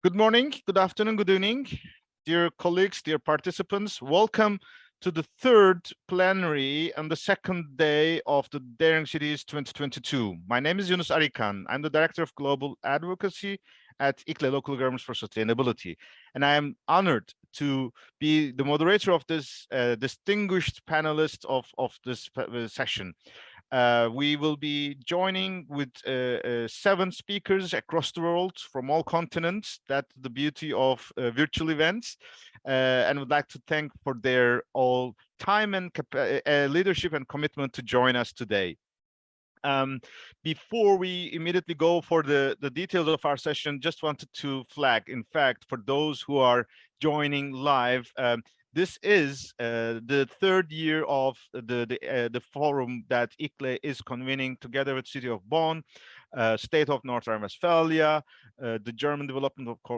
Good morning, good afternoon, good evening, dear colleagues, dear participants. Welcome to the third plenary and the second day of the Daring Cities 2022. My name is Yunus Arikan. I'm the Director of Global Advocacy at ICLE Local Governments for Sustainability. And I am honored to be the moderator of this distinguished panelist of this session. We will be joining with 7 speakers across the world from all continents. That's the beauty of virtual events. And would like to thank for their all time and leadership and commitment to join us today. Before we immediately go for the details of our session, just wanted to flag, in fact, for those who are joining live, this is the third year of the forum that ICLE is convening together with City of Bonn, State of North Rhine-Westphalia, the German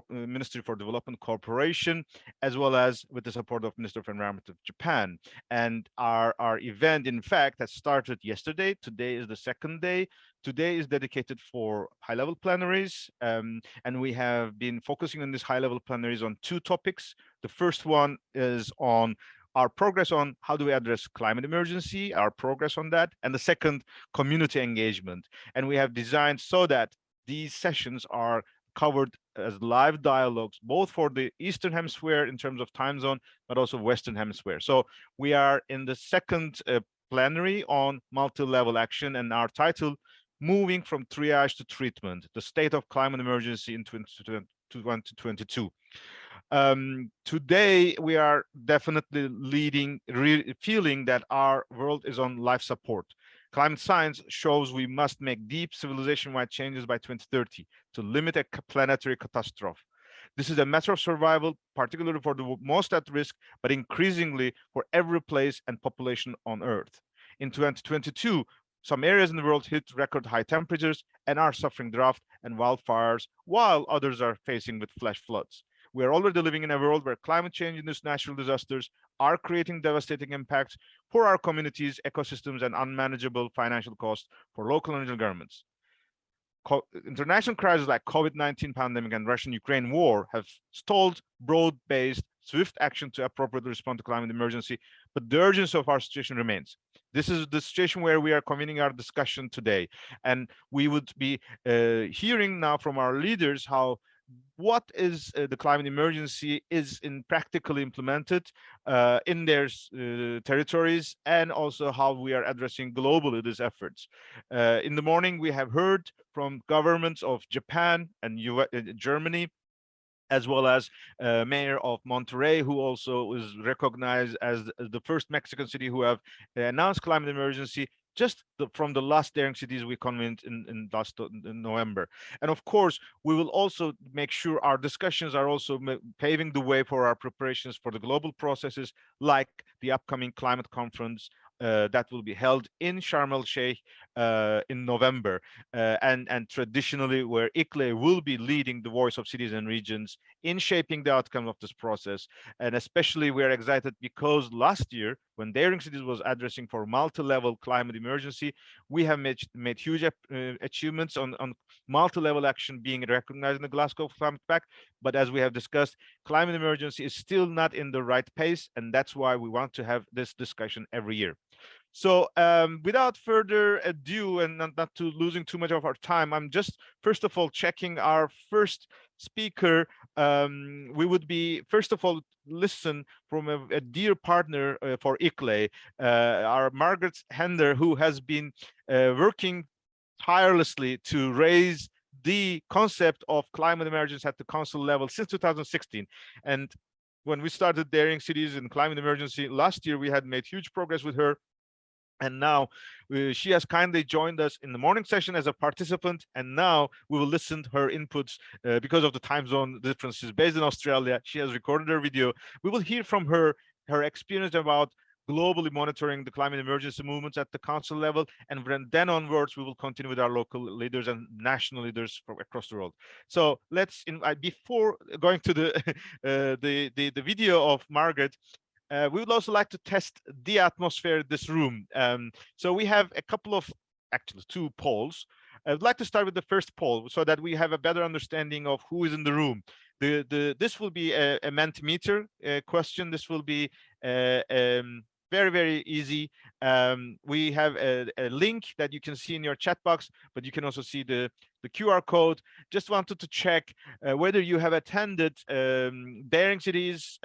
Ministry for Development Cooperation, as well as with the support of Minister of Environment of Japan. And our event, in fact, has started yesterday. Today is the second day. Today is dedicated for high-level plenaries, and we have been focusing on these high-level plenaries on 2 topics. The first one is on our progress on how do we address climate emergency, our progress on that, and the second, community engagement. And we have designed so that these sessions are covered as live dialogues, both for the Eastern Hemisphere in terms of time zone, but also Western Hemisphere. So we are in the second plenary on multi-level action, and our title, Moving from Triage to Treatment, the State of Climate Emergency in 2022. Today, we are definitely feeling that our world is on life support. Climate science shows we must make deep civilization-wide changes by 2030 to limit a planetary catastrophe. This is a matter of survival, particularly for the most at risk, but increasingly for every place and population on Earth. In 2022, some areas in the world hit record high temperatures and are suffering drought and wildfires, while others are facing with flash floods. We are already living in a world where climate change-induced natural disasters are creating devastating impacts for our communities, ecosystems, and unmanageable financial costs for local and regional governments. International crises like COVID-19 pandemic and Russian-Ukraine war have stalled broad-based, swift action to appropriately respond to climate emergency, but the urgency of our situation remains. This is the situation where we are convening our discussion today, and we would be hearing now from our leaders how what is the climate emergency is practically implemented in their territories, and also how we are addressing globally these efforts. In the morning, we have heard from governments of Japan and Germany, as well as mayor of Monterrey, who also is recognized as the first Mexican city who have announced climate emergency just from the last daring cities we convened in November. And of course, we will also make sure our discussions are also paving the way for our preparations for the global processes, like the upcoming climate conference that will be held in Sharm el-Sheikh in November, and traditionally where ICLE will be leading the voice of cities and regions in shaping the outcome of this process. And especially we are excited because last year, when Daring Cities was addressing for multi-level climate emergency, we have made huge achievements on multi-level action being recognized in the Glasgow Climate Pact. But as we have discussed, climate emergency is still not in the right pace, and that's why we want to have this discussion every year. So without further ado, and not to losing too much of our time, I'm just first of all checking our first speaker. We would be first of all listen from a dear partner for ICLE, our Margaret Hender, who has been working tirelessly to raise the concept of climate emergency at the council level since 2016. And when we started Daring Cities in climate emergency last year, we had made huge progress with her. And now she has kindly joined us in the morning session as a participant, and now we will listen to her inputs because of the time zone differences. Based in Australia, she has recorded her video. We will hear from her experience about globally monitoring the climate emergency movements at the council level, and then onwards we will continue with our local leaders and national leaders from across the world. So let's before going to the video of Margaret, we would also like to test the atmosphere in this room. So we have a couple of, actually 2 polls. I would like to start with the first poll so that we have a better understanding of who is in the room. This will be a Mentimeter question. This will be very, very easy. We have a link that you can see in your chat box, but you can also see the QR code. Just wanted to check whether you have attended Daring Cities,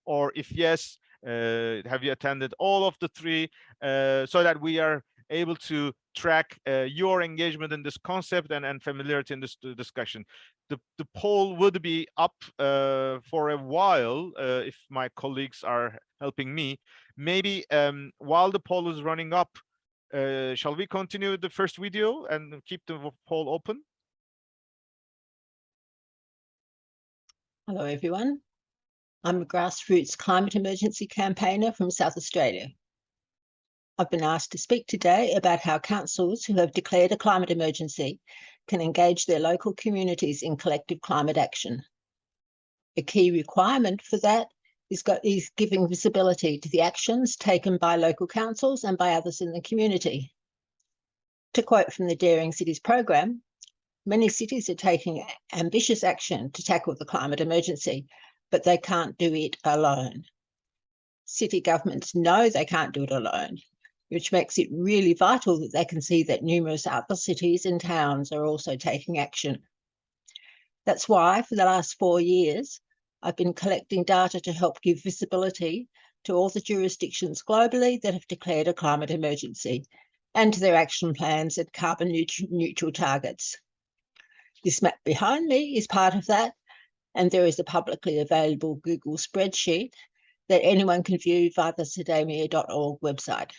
or if yes, have you attended all of the three, so that we are able to track your engagement in this concept and familiarity in this discussion. The poll would be up for a while if my colleagues are helping me. Maybe while the poll is running up, shall we continue the first video and keep the poll open? Hello, everyone. I'm a grassroots climate emergency campaigner from South Australia. I've been asked to speak today about how councils who have declared a climate emergency can engage their local communities in collective climate action. A key requirement for that is giving visibility to the actions taken by local councils and by others in the community. To quote from the Daring Cities program, many cities are taking ambitious action to tackle the climate emergency, but they can't do it alone. City governments know they can't do it alone, which makes it really vital that they can see that numerous other cities and towns are also taking action. That's why, for the last 4 years, I've been collecting data to help give visibility to all the jurisdictions globally that have declared a climate emergency and to their action plans and carbon neutral targets. This map behind me is part of that, and there is a publicly available Google spreadsheet that anyone can view via the cdamia.org website.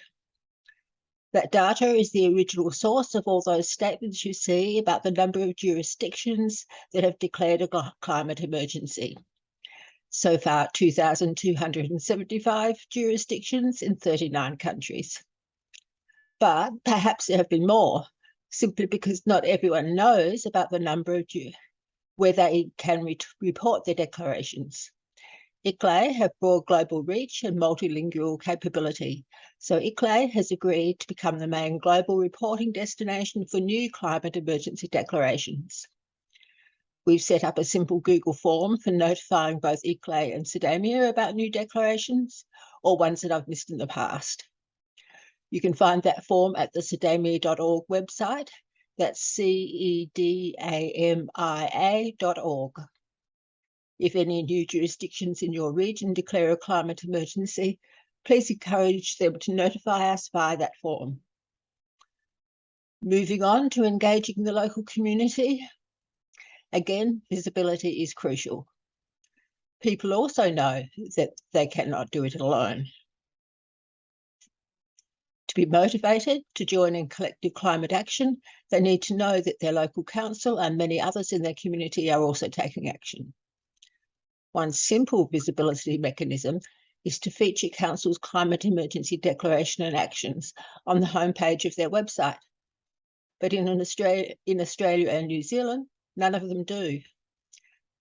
That data is the original source of all those statements you see about the number of jurisdictions that have declared a climate emergency. So far, 2,275 jurisdictions in 39 countries. But perhaps there have been more, simply because not everyone knows about the number of where they can report their declarations. ICLEI have broad global reach and multilingual capability, so ICLEI has agreed to become the main global reporting destination for new climate emergency declarations. We've set up a simple Google form for notifying both ICLEI and CDAMIA about new declarations, or ones that I've missed in the past. You can find that form at the cdamia.org website. That's cedamia.org. If any new jurisdictions in your region declare a climate emergency, please encourage them to notify us via that form. Moving on to engaging the local community. Again, visibility is crucial. People also know that they cannot do it alone. To be motivated to join in collective climate action, they need to know that their local council and many others in their community are also taking action. One simple visibility mechanism is to feature council's climate emergency declaration and actions on the homepage of their website. But in Australia and New Zealand, none of them do.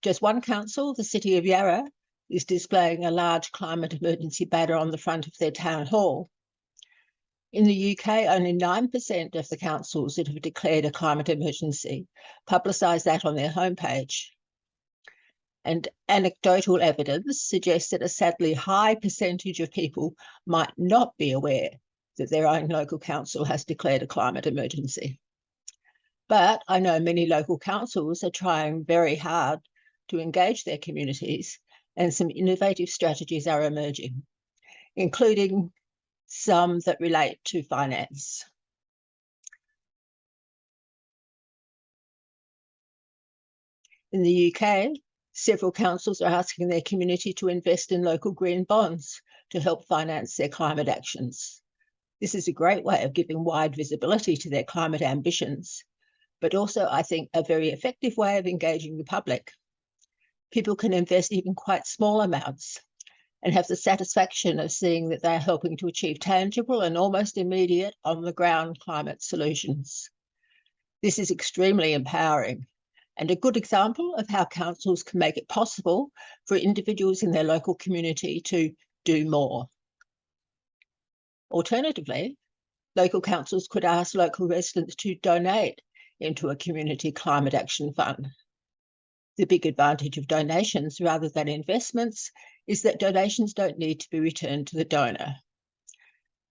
Just one council, the City of Yarra, is displaying a large climate emergency banner on the front of their town hall. In the UK, only 9% of the councils that have declared a climate emergency publicise that on their homepage. And anecdotal evidence suggests that a sadly high percentage of people might not be aware that their own local council has declared a climate emergency. But I know many local councils are trying very hard to engage their communities, and some innovative strategies are emerging, including some that relate to finance. In the UK, several councils are asking their community to invest in local green bonds to help finance their climate actions. This is a great way of giving wide visibility to their climate ambitions, but also, I think, a very effective way of engaging the public. People can invest even quite small amounts and have the satisfaction of seeing that they are helping to achieve tangible and almost immediate on-the-ground climate solutions. This is extremely empowering and a good example of how councils can make it possible for individuals in their local community to do more. Alternatively, local councils could ask local residents to donate into a community climate action fund. The big advantage of donations rather than investments is that donations don't need to be returned to the donor.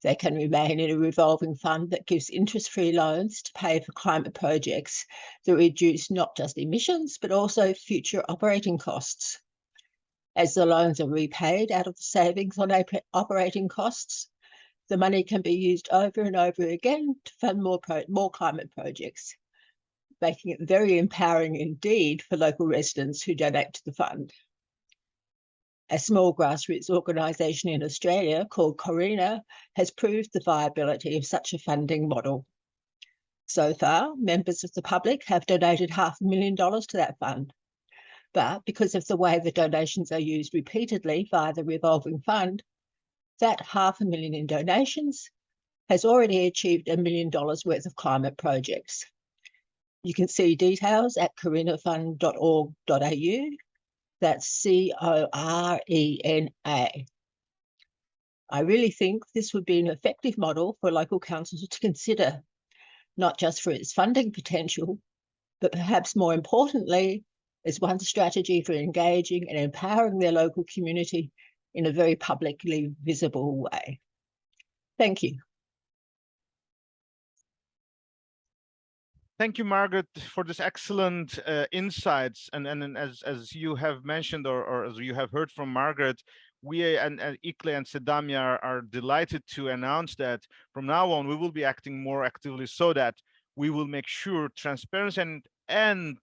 They can remain in a revolving fund that gives interest-free loans to pay for climate projects that reduce not just emissions, but also future operating costs. As the loans are repaid out of the savings on operating costs, the money can be used over and over again to fund more climate projects, making it very empowering indeed for local residents who donate to the fund. A small grassroots organisation in Australia called Corina has proved the viability of such a funding model. So far, members of the public have donated $500,000 to that fund. But because of the way the donations are used repeatedly via the revolving fund, that $500,000 in donations has already achieved $1 million worth of climate projects. You can see details at corinafund.org.au. That's CORENA. I really think this would be an effective model for local councils to consider, not just for its funding potential, but perhaps more importantly, as one strategy for engaging and empowering their local community in a very publicly visible way. Thank you. Thank you, Margaret, for this excellent insights. And as you have mentioned, or as you have heard from Margaret, we and ICLE and SEDAMIA are delighted to announce that from now on, we will be acting more actively so that we will make sure transparency and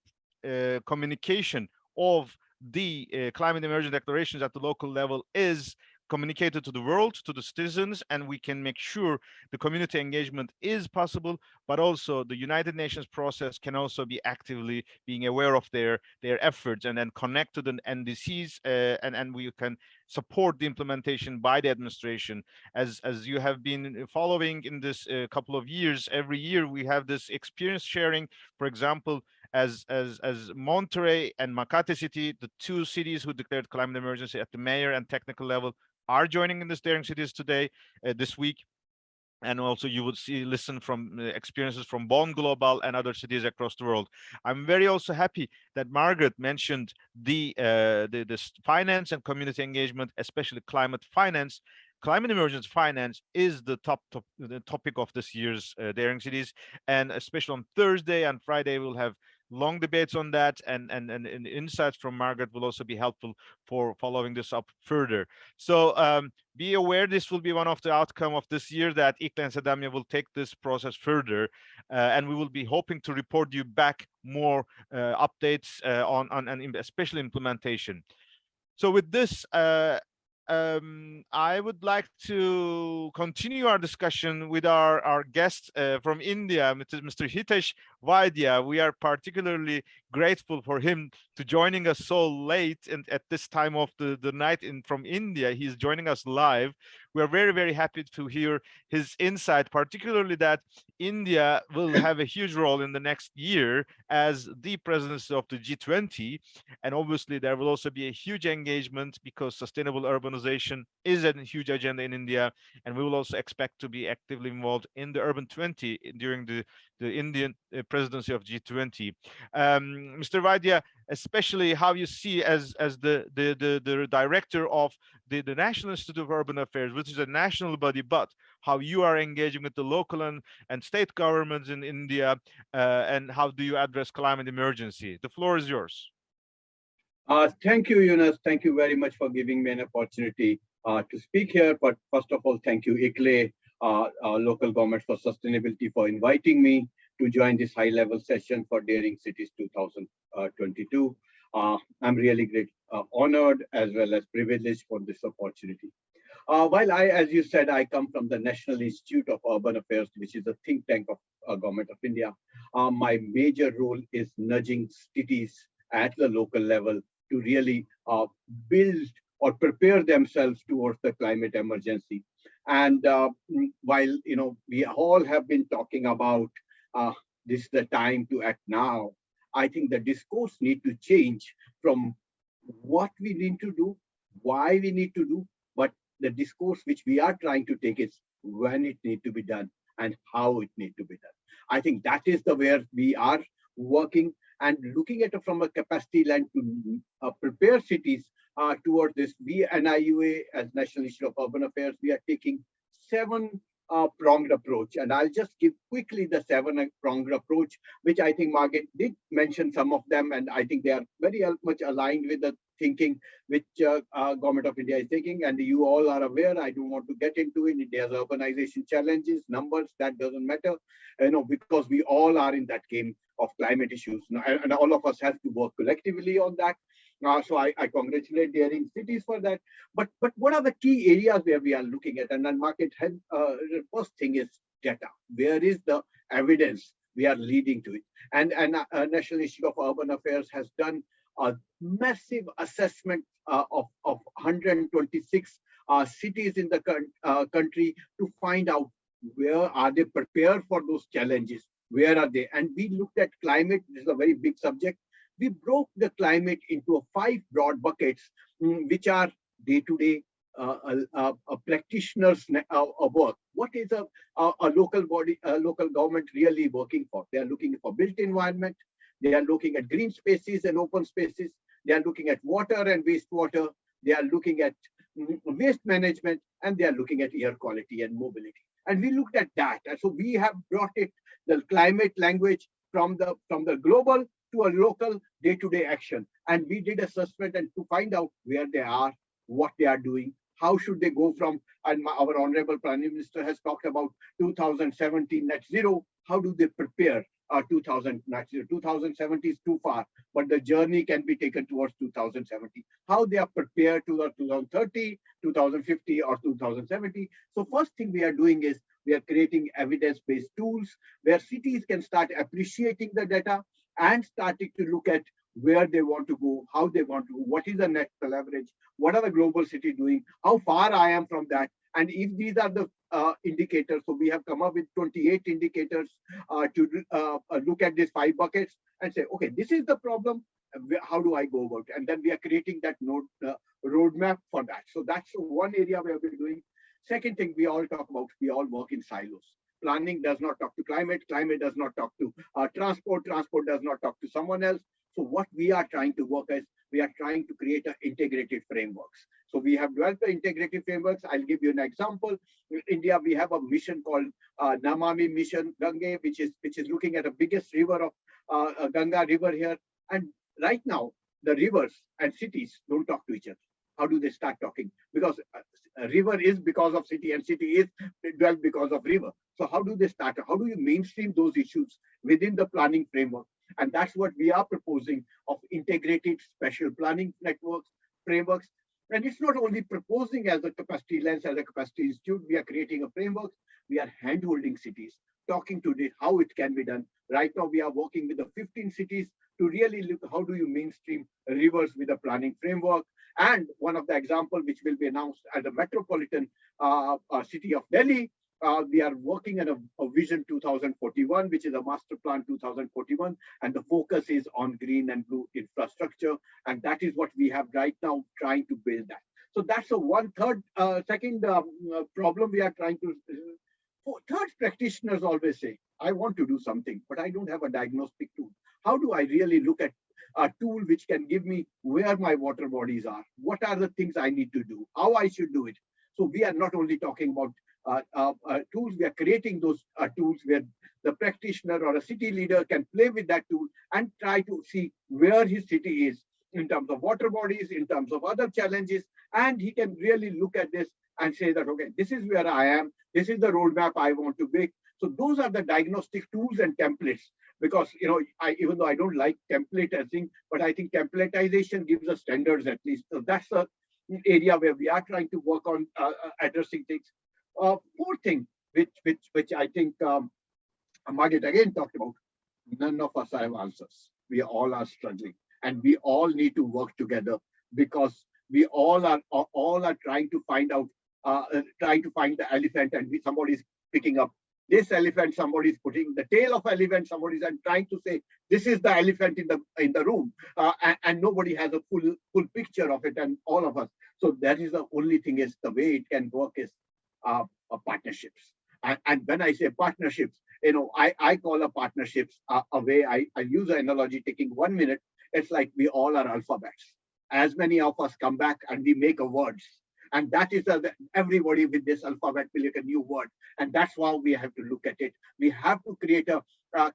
communication of the climate emergency declarations at the local level is communicated to the world, to the citizens, and we can make sure the community engagement is possible, but also the United Nations process can also be actively being aware of their efforts and then connect to the NDCs, and we can support the implementation by the administration. As you have been following in this couple of years, every year we have this experience sharing. For example, as Monterey and Makati City, the two cities who declared climate emergency at the mayor and technical level, are joining in the Daring Cities today, this week. And also you would listen from experiences from Bonn Global and other cities across the world. I'm very also happy that Margaret mentioned the finance and community engagement, especially climate finance. Climate emergency finance is the topic of this year's Daring Cities, and especially on Thursday and Friday we'll have long debates on that, and insights from Margaret will also be helpful for following this up further. So be aware this will be one of the outcome of this year, that ICLE and SEDAMIA will take this process further, and we will be hoping to report you back more updates on and especially implementation. So with this, I would like to continue our discussion with our guest from India, Mr. Hitesh Vaidya. We are particularly grateful for him to joining us so late and at this time of the night from India. He's joining us live. We are very, very happy to hear his insight, particularly that India will have a huge role in the next year as the presidency of the G20. And obviously there will also be a huge engagement because sustainable urbanization is a huge agenda in India. And we will also expect to be actively involved in the Urban 20 during the Indian presidency of G20. Mr. Vaidya, especially how you see as the director of the National Institute of Urban Affairs, which is a national body, but how you are engaging with the local and state governments in India, and how do you address climate emergency? The floor is yours. Thank you, Yunus. Thank you very much for giving me an opportunity to speak here. But first of all, thank you, ICLE, Local Government for Sustainability, for inviting me to join this high-level session for Daring Cities 2022. I'm really great, honored as well as privileged for this opportunity. While as you said, I come from the National Institute of Urban Affairs, which is a think tank of Government of India. My major role is nudging cities at the local level to really build or prepare themselves towards the climate emergency. And while we all have been talking about this is the time to act now, I think the discourse need to change from what we need to do, why we need to do, but the discourse which we are trying to take is when it need to be done and how it need to be done. I think that is the where we are working, and looking at it from a capacity lens to prepare cities towards this. We, NIUA, as National Institute of Urban Affairs, we are taking 7 pronged approach. And I'll just give quickly the 7 pronged approach, which I think Margaret did mention some of them, and I think they are very much aligned with the thinking which Government of India is taking. And you all are aware, I don't want to get into it. There's urbanization challenges, numbers, that doesn't matter, because we all are in that game of climate issues. And all of us have to work collectively on that. So I congratulate daring cities for that. But what are the key areas where we are looking at? And then market head, first thing is data. Where is the evidence we are leading to it? And National Institute of Urban Affairs has done a massive assessment of 126 cities in the country to find out where are they prepared for those challenges. Where are they? And we looked at climate. This is a very big subject. We broke the climate into 5 broad buckets, which are day-to-day practitioners' work. What is a local body, a local government really working for? They are looking for built environment. They are looking at green spaces and open spaces. They are looking at water and wastewater. They are looking at waste management, and they are looking at air quality and mobility. And we looked at that. And so we have brought the climate language from the global to a local day-to-day action. And we did assessment and to find out where they are, what they are doing, how should they go from, and our Honorable Prime Minister has talked about 2017 net zero. How do they prepare 2000 net zero? 2070 is too far, but the journey can be taken towards 2070. How they are prepared to the 2030, 2050 or 2070. So first thing we are doing is we are creating evidence-based tools where cities can start appreciating the data and starting to look at where they want to go, how they want to go, what is the national average, what are the global cities doing, how far I am from that. And if these are the indicators, so we have come up with 28 indicators to look at these 5 buckets and say, okay, this is the problem, how do I go about it? And then we are creating that roadmap for that. So that's one area where we're doing. Second thing we all talk about, we all work in silos. Planning does not talk to climate, climate does not talk to transport, transport does not talk to someone else. So what we are trying to work as, we are trying to create an integrated frameworks. So we have developed the integrated frameworks. I'll give you an example. In India, we have a mission called Namami Mission Ganga, which is looking at the biggest river of Ganga river here. And right now, the rivers and cities don't talk to each other. How do they start talking? Because a river is because of city and city is developed because of river. So how do they start? How do you mainstream those issues within the planning framework? And that's what we are proposing of integrated special planning networks, frameworks. And it's not only proposing as a capacity lens, as a capacity institute, we are creating a framework. We are hand-holding cities, talking to how it can be done. Right now, we are working with the 15 cities to really look how do you mainstream rivers with a planning framework. And one of the examples which will be announced at the metropolitan city of Delhi, we are working on a vision 2041, which is a master plan 2041, and the focus is on green and blue infrastructure, and that is what we have right now trying to build that. So that's a second problem we are trying to. Third, practitioners always say, I want to do something, but I don't have a diagnostic tool. How do I really look at a tool which can give me where my water bodies are? What are the things I need to do? How I should do it? So we are not only talking about tools, we are creating those tools where the practitioner or a city leader can play with that tool and try to see where his city is in terms of water bodies, in terms of other challenges, and he can really look at this and say that, okay, this is where I am, this is the roadmap I want to make. So those are the diagnostic tools and templates, because even though I don't like templatizing, but I think templatization gives us standards at least. So that's the area where we are trying to work on addressing things. Fourth thing, which I think Margaret again talked about, none of us have answers. We all are struggling, and we all need to work together because we all are trying to find out, trying to find the elephant, and somebody's picking up this elephant, somebody's putting the tail of elephant, somebody's and trying to say this is the elephant in the room, and nobody has a full picture of it, and all of us. So that is the only thing is the way it can work is partnerships. And when I say partnerships, I call a partnerships a way. I use an analogy taking 1 minute. It's like we all are alphabets. As many of us come back and we make a words. And that is everybody with this alphabet will make a new word. And that's how we have to look at it. We have to create a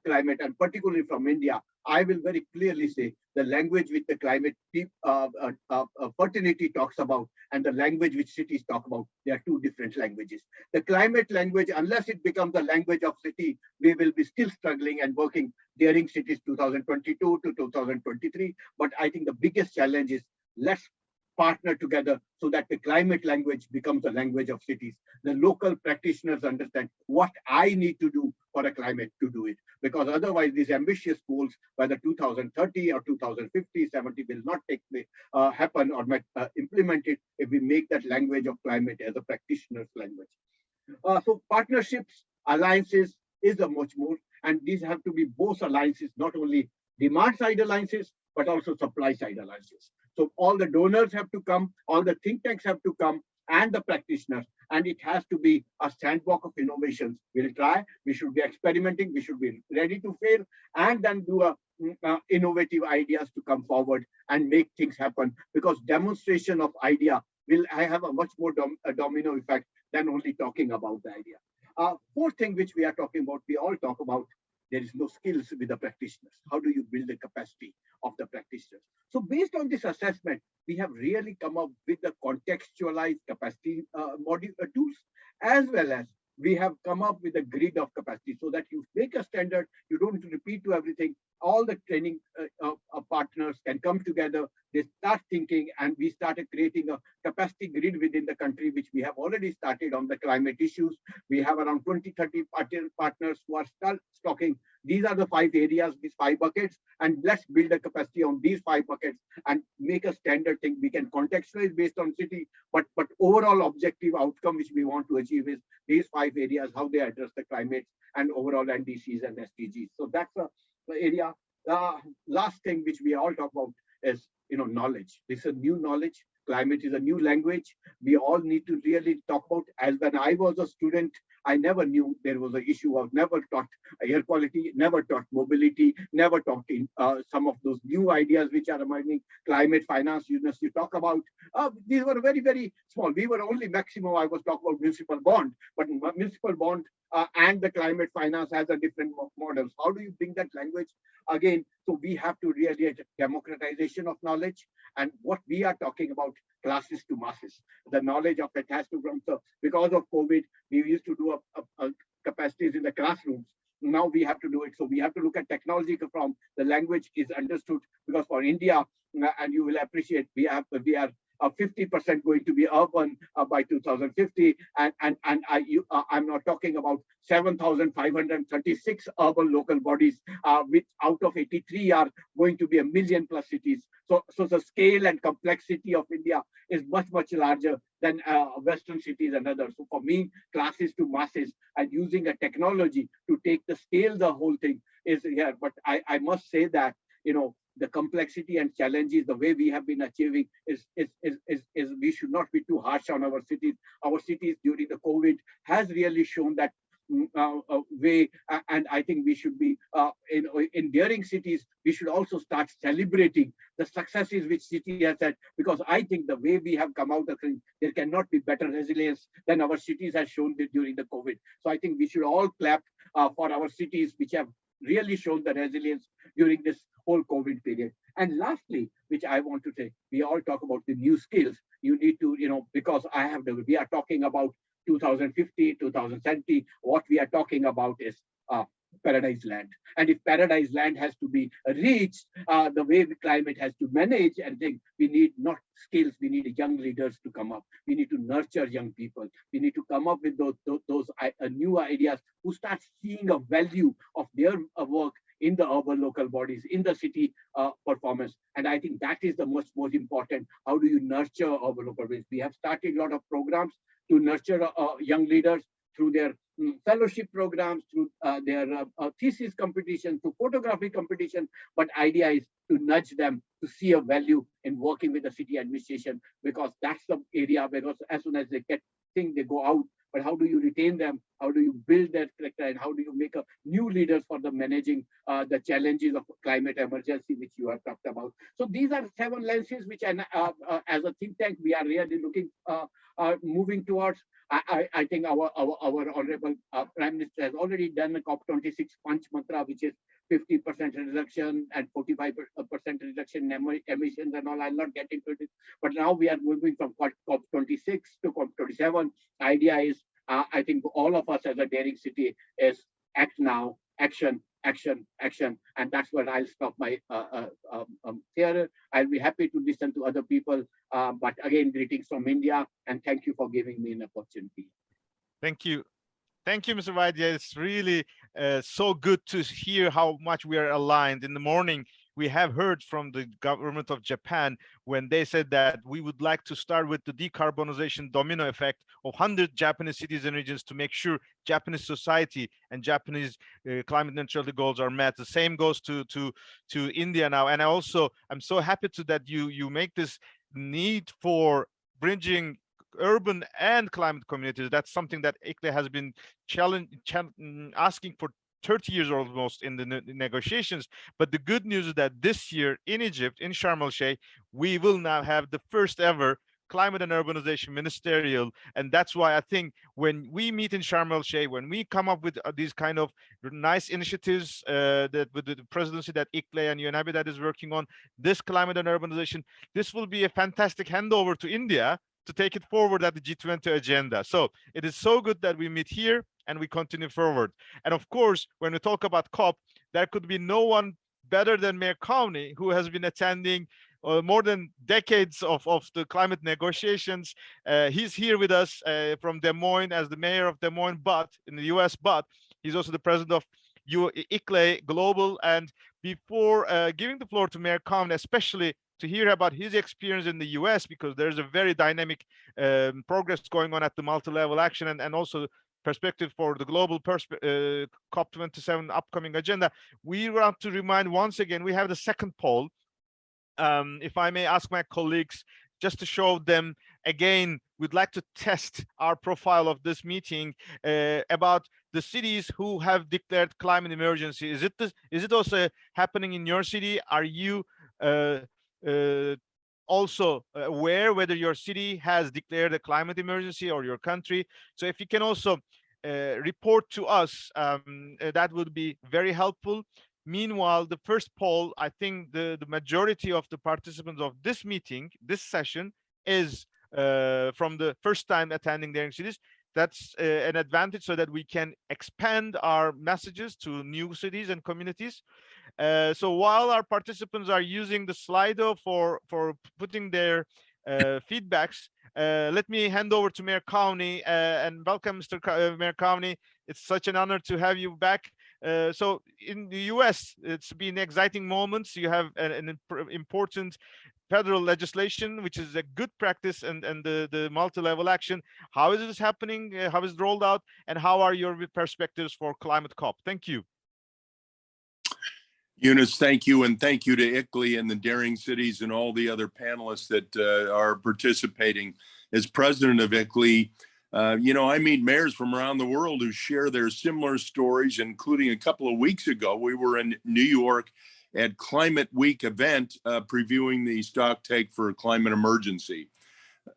climate, and particularly from India, I will very clearly say the language which the climate fraternity talks about and the language which cities talk about, they are two different languages. The climate language, unless it becomes the language of city, we will be still struggling and working during cities 2022 to 2023. But I think the biggest challenge is let's partner together so that the climate language becomes the language of cities. The local practitioners understand what I need to do for a climate to do it, because otherwise these ambitious goals, whether 2030 or 2050, 70, will not happen or implemented if we make that language of climate as a practitioner's language. So partnerships, alliances is a much more, and these have to be both alliances, not only demand side alliances, but also supply side alliances. So all the donors have to come, all the think tanks have to come, and the practitioners, and it has to be a sandbox of innovations. We'll try, we should be experimenting, we should be ready to fail, and then do innovative ideas to come forward and make things happen, because demonstration of idea will have a much more domino effect than only talking about the idea. Fourth thing which we are talking about, we all talk about, there is no skills with the practitioners. How do you build the capacity of the practitioners? So based on this assessment, we have really come up with the contextualized capacity tools, as well as we have come up with a grid of capacity so that you make a standard, you don't repeat to everything. All the training partners can come together, they start thinking, and we started creating a capacity grid within the country, which we have already started on the climate issues. We have around 20-30 partners who are talking. These are the 5 areas, these 5 buckets, and let's build a capacity on these 5 buckets and make a standard thing. We can contextualize based on city, but overall objective outcome which we want to achieve is these 5 areas, how they address the climate and overall NDCs and SDGs. So that's the area. Last thing which we all talk about is knowledge. This is a new knowledge. Climate is a new language. We all need to really talk about. As when I was a student, I never knew there was an issue. I've never taught air quality, never taught mobility, never taught in some of those new ideas which are emerging. Climate finance, you talk about. These were very, very small. We were only maximum, I was talking about municipal bond, but municipal bond and the climate finance has a different models. How do you bring that language again? So we have to really democratization of knowledge, and what we are talking about, classes to masses. The knowledge of it has to come. So because of COVID, we used to do a capacities in the classrooms. Now we have to do it. So we have to look at technology from the language is understood, because for India, and you will appreciate, we are 50% going to be urban by 2050, and I'm not talking about 7,536 urban local bodies, which out of 83 are going to be 1 million plus cities. So the scale and complexity of India is much larger than Western cities and others. So for me, classes to masses and using a technology to take the scale, the whole thing is here. But I must say that the complexity and challenges, the way we have been achieving is we should not be too harsh on our cities. Our cities during the COVID has really shown that way, and I think we should be in daring cities. We should also start celebrating the successes which city has had, because I think the way we have come out of things, there cannot be better resilience than our cities has shown during the COVID. So I think we should all clap for our cities which have really shown the resilience during this whole COVID period. And lastly, which I want to say, we all talk about the new skills. You need to, because we are talking about 2050, 2070. What we are talking about is paradise land. And if paradise land has to be reached, the way the climate has to manage and think, we need not skills, we need young leaders to come up. We need to nurture young people. We need to come up with those new ideas who start seeing a value of their work in the urban local bodies, in the city performance. And I think that is the most important. How do you nurture urban local bodies? We have started a lot of programs to nurture young leaders through their fellowship programs, through their thesis competition, through photography competition. But idea is to nudge them to see a value in working with the city administration, because that's the area, because as soon as they get things, they go out. But how do you retain them? How do you build that character, and how do you make a new leaders for the managing the challenges of climate emergency, which you have talked about. So these are 7 lenses which, as a think tank, we are really looking moving towards. I think our honorable Prime Minister has already done a COP26 Punch Mantra, which is 50% reduction and 45% reduction in emissions and all. I'll not get into it, but now we are moving from COP26 to COP27. Idea is, I think all of us as a daring city is act now, action, action, action, and that's where I'll stop my here. I'll be happy to listen to other people, but again, greetings from India, and thank you for giving me an opportunity. Thank you. Thank you, Mr. Vaidya. It's really so good to hear how much we are aligned. In the morning, we have heard from the government of Japan when they said that we would like to start with the decarbonization domino effect of 100 Japanese cities and regions to make sure Japanese society and Japanese climate neutrality goals are met. The same goes to India now. And I'm so happy that you make this need for bridging urban and climate communities. That's something that ICLE has been asking for 30 years almost in the negotiations. But the good news is that this year in Egypt, in Sharm el-Sheikh, we will now have the first ever climate and urbanization ministerial. And that's why I think when we meet in Sharm el-Sheikh, when we come up with these kind of nice initiatives that with the presidency that ICLE and UNHABITAT is working on, this climate and urbanization, this will be a fantastic handover to India to take it forward at the G20 agenda. So it is so good that we meet here and we continue forward. And of course, when we talk about COP, there could be no one better than Mayor Cowney, who has been attending more than decades of the climate negotiations. He's here with us from Des Moines as the mayor of Des Moines, but in the US, but he's also the president of ICLE Global. And before giving the floor to Mayor Cowney, especially to hear about his experience in the US, because there's a very dynamic progress going on at the multi-level action and also perspective for the global COP27 upcoming agenda. We want to remind once again, we have the second poll. If I may ask my colleagues, just to show them again, we'd like to test our profile of this meeting about the cities who have declared climate emergency. Is it also happening in your city? Are you also aware whether your city has declared a climate emergency or your country? So if you can also report to us, that would be very helpful. Meanwhile, the first poll, I think the majority of the participants of this meeting, this session, is from the first time attending daring cities. That's an advantage so that we can expand our messages to new cities and communities. So while our participants are using the Slido for putting their feedbacks, let me hand over to Mayor Cowney and welcome, Mr. Mayor Cowney. It's such an honor to have you back. So in the US, it's been exciting moments. You have an important federal legislation, which is a good practice, and the multi-level action. How is this happening? How is it rolled out? And how are your perspectives for climate COP? Thank you. Yunus, thank you. And thank you to ICLE and the Daring Cities and all the other panelists that are participating. As president of ICLE, I meet mayors from around the world who share their similar stories, including a couple of weeks ago, we were in New York at Climate Week event previewing the stock take for a climate emergency.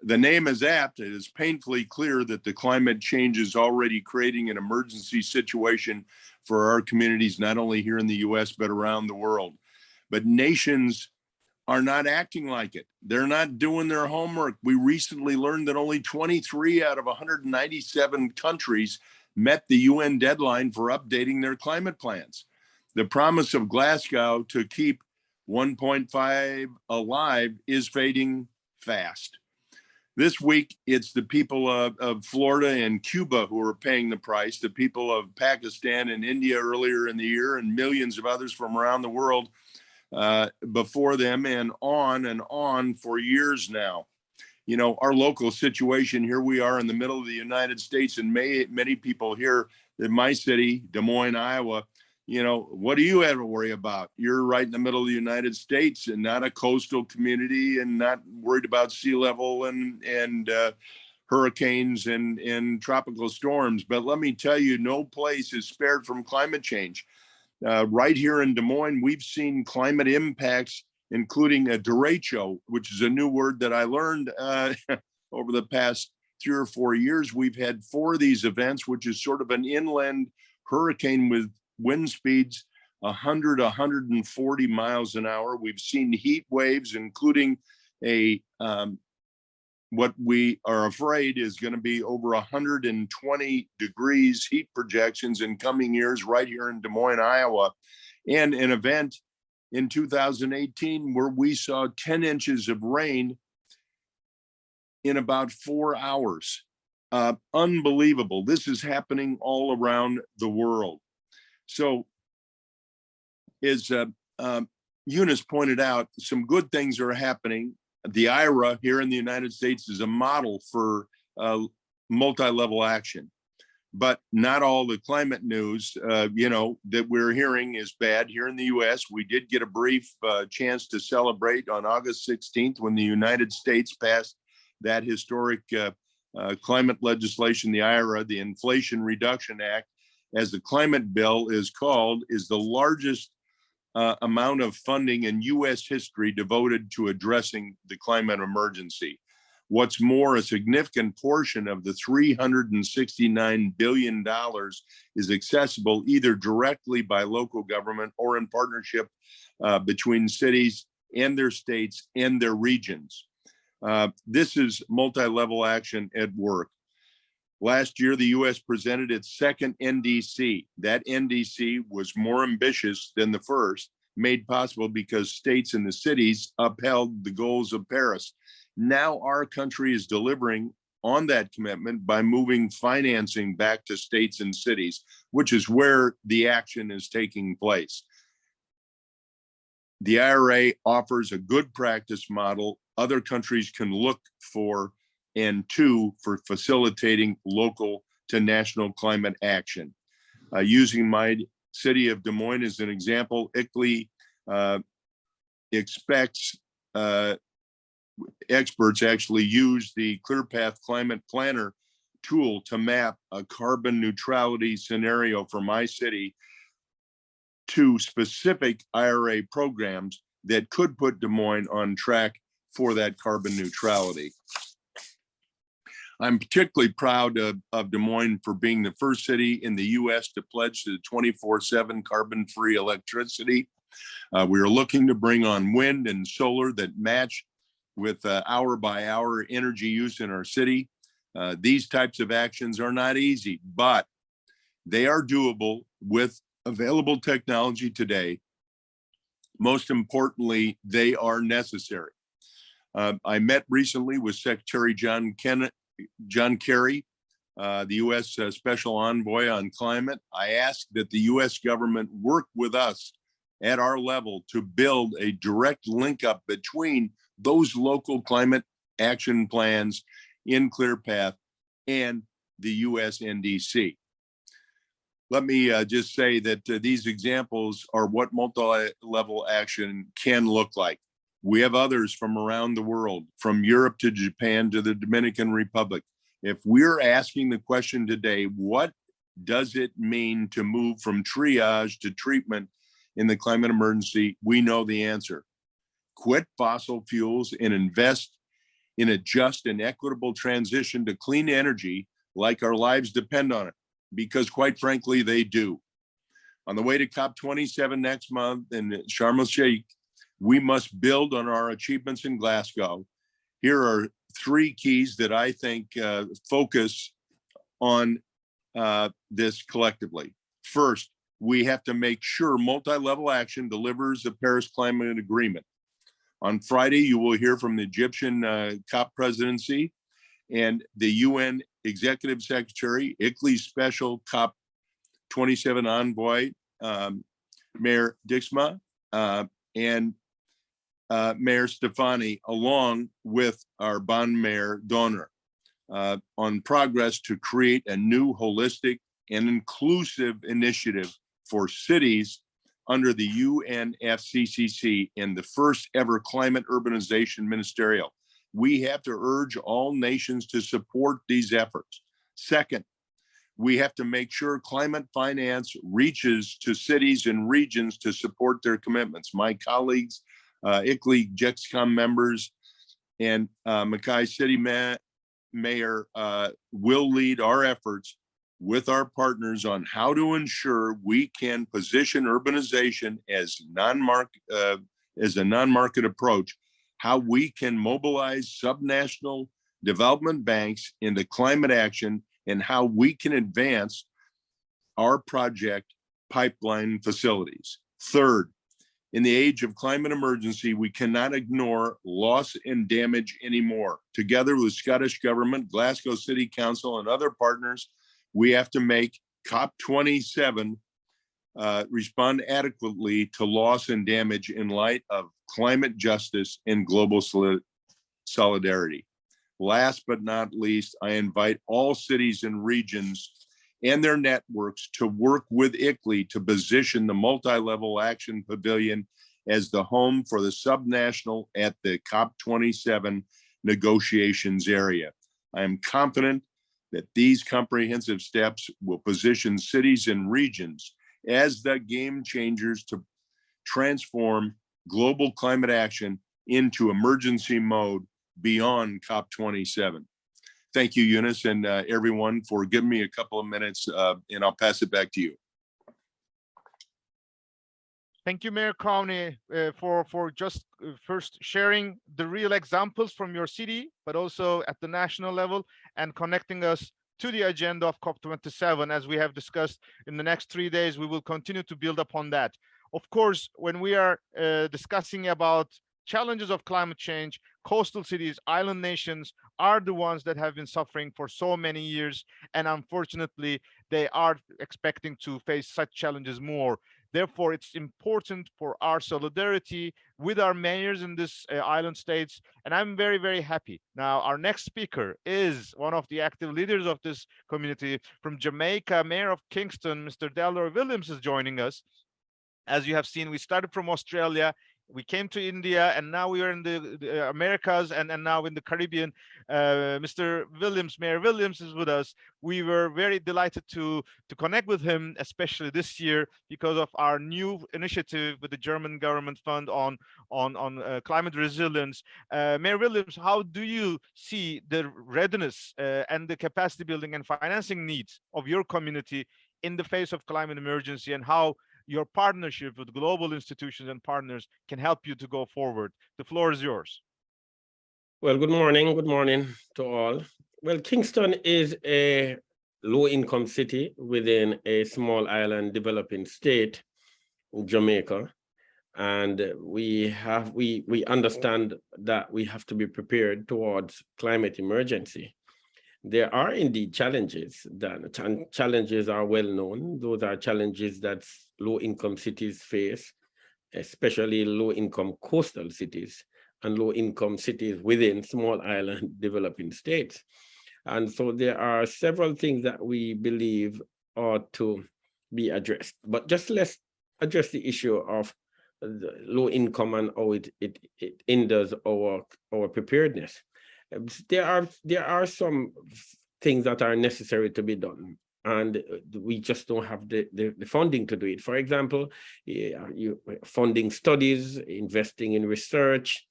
The name is apt. It is painfully clear that the climate change is already creating an emergency situation for our communities, not only here in the US, but around the world. But nations are not acting like it. They're not doing their homework. We recently learned that only 23 out of 197 countries met the UN deadline for updating their climate plans. The promise of Glasgow to keep 1.5 alive is fading fast. This week, it's the people of Florida and Cuba who are paying the price, the people of Pakistan and India earlier in the year, and millions of others from around the world before them, and on for years now. You know, our local situation, here we are in the middle of the United States, and many people here in my city, Des Moines, Iowa, you know, what do you have to worry about? You're right in the middle of the United States and not a coastal community and not worried about sea level and hurricanes and tropical storms. But let me tell you, no place is spared from climate change. Right here in Des Moines, we've seen climate impacts, including a derecho, which is a new word that I learned over the past 3 or 4 years. We've had 4 of these events, which is sort of an inland hurricane with wind speeds 100, 140 miles an hour. We've seen heat waves, including a what we are afraid is going to be over 120 degrees heat projections in coming years right here in Des Moines, Iowa, and an event in 2018 where we saw 10 inches of rain in about 4 hours. Unbelievable. This is happening all around the world. So as Eunice pointed out, some good things are happening. The IRA here in the United States is a model for multi-level action, but not all the climate news, that we're hearing is bad. Here in the U.S., we did get a brief chance to celebrate on August 16th when the United States passed that historic climate legislation, the IRA, the Inflation Reduction Act, as the climate bill is called, is the largest amount of funding in U.S. history devoted to addressing the climate emergency. What's more, a significant portion of the $369 billion is accessible either directly by local government or in partnership between cities and their states and their regions. This is multi-level action at work. Last year, the U.S. presented its second NDC. That NDC was more ambitious than the first, made possible because states and the cities upheld the goals of Paris. Now our country is delivering on that commitment by moving financing back to states and cities, which is where the action is taking place. The IRA offers a good practice model other countries can look for, and 2, for facilitating local to national climate action. Using my city of Des Moines as an example, ICLEI expects experts actually use the ClearPath Climate Planner tool to map a carbon neutrality scenario for my city to specific IRA programs that could put Des Moines on track for that carbon neutrality. I'm particularly proud of Des Moines for being the first city in the US to pledge to 24/7 carbon-free electricity. We are looking to bring on wind and solar that match with hour-by-hour energy use in our city. These types of actions are not easy, but they are doable with available technology today. Most importantly, they are necessary. I met recently with Secretary John Kerry, the U.S. Special Envoy on Climate. I asked that the U.S. government work with us at our level to build a direct link up between those local climate action plans in ClearPath and the U.S. NDC. Let me just say that these examples are what multi-level action can look like. We have others from around the world, from Europe to Japan to the Dominican Republic. If we're asking the question today, what does it mean to move from triage to treatment in the climate emergency? We know the answer. Quit fossil fuels and invest in a just and equitable transition to clean energy like our lives depend on it, because quite frankly, they do. On the way to COP27 next month in Sharm el-Sheikh, we must build on our achievements in Glasgow. Here are 3 keys that I think focus on this collectively. First, we have to make sure multi-level action delivers the Paris Climate Agreement. On Friday, you will hear from the Egyptian COP presidency and the UN Executive Secretary, ICLEI's Special COP27 Envoy, Mayor Dijksma, and Mayor Stefani, along with our bond mayor Donner, on progress to create a new holistic and inclusive initiative for cities under the UNFCCC and the first ever climate urbanization ministerial. we have to urge all nations to support these efforts. Second, we have to make sure climate finance reaches to cities and regions to support their commitments. My colleagues, ICLEI, GEXCOM members, and Mackay City Mayor will lead our efforts with our partners on how to ensure we can position urbanization as a non-market approach, how we can mobilize subnational development banks into climate action, and how we can advance our project pipeline facilities. Third, in the age of climate emergency, we cannot ignore loss and damage anymore. Together with Scottish Government, Glasgow City Council, and other partners, we have to make COP27 respond adequately to loss and damage in light of climate justice and global solidarity. Last but not least, I invite all cities and regions and their networks to work with ICLEI to position the multi-level action pavilion as the home for the subnational at the COP27 negotiations area. I am confident that these comprehensive steps will position cities and regions as the game changers to transform global climate action into emergency mode beyond COP27. Thank you, Eunice, and everyone for giving me a couple of minutes, and I'll pass it back to you. Thank you, Mayor Cowney, for just first sharing the real examples from your city, but also at the national level, and connecting us to the agenda of COP27. As we have discussed, in the next 3 days, we will continue to build upon that. Of course, when we are discussing about challenges of climate change, coastal cities, island nations are the ones that have been suffering for so many years, and unfortunately, they are expecting to face such challenges more. Therefore, it's important for our solidarity with our mayors in this island states, and I'm very, very happy. Now, our next speaker is one of the active leaders of this community from Jamaica. Mayor of Kingston, Mr. Delroy Williams, is joining us. As you have seen, we started from Australia, we came to India, and now we are in the Americas, and now in the Caribbean. Mr. Williams, Mayor Williams, is with us. We were very delighted to connect with him, especially this year, because of our new initiative with the German government fund on climate resilience. Mayor Williams, how do you see the readiness and the capacity building and financing needs of your community in the face of climate emergency, and how your partnership with global institutions and partners can help you to go forward? The floor is yours. Well, good morning to all. Well, Kingston is a low-income city within a small island developing state, Jamaica, and we understand that we have to be prepared towards climate emergency. There are indeed challenges. Challenges are well known. Those are challenges that low-income cities face, especially low-income coastal cities and low-income cities within small island developing states. And so there are several things that we believe ought to be addressed. But just let's address the issue of the low income and how it hinders our preparedness. There are some things that are necessary to be done, and we just don't have the funding to do it. For example, funding studies, investing in research,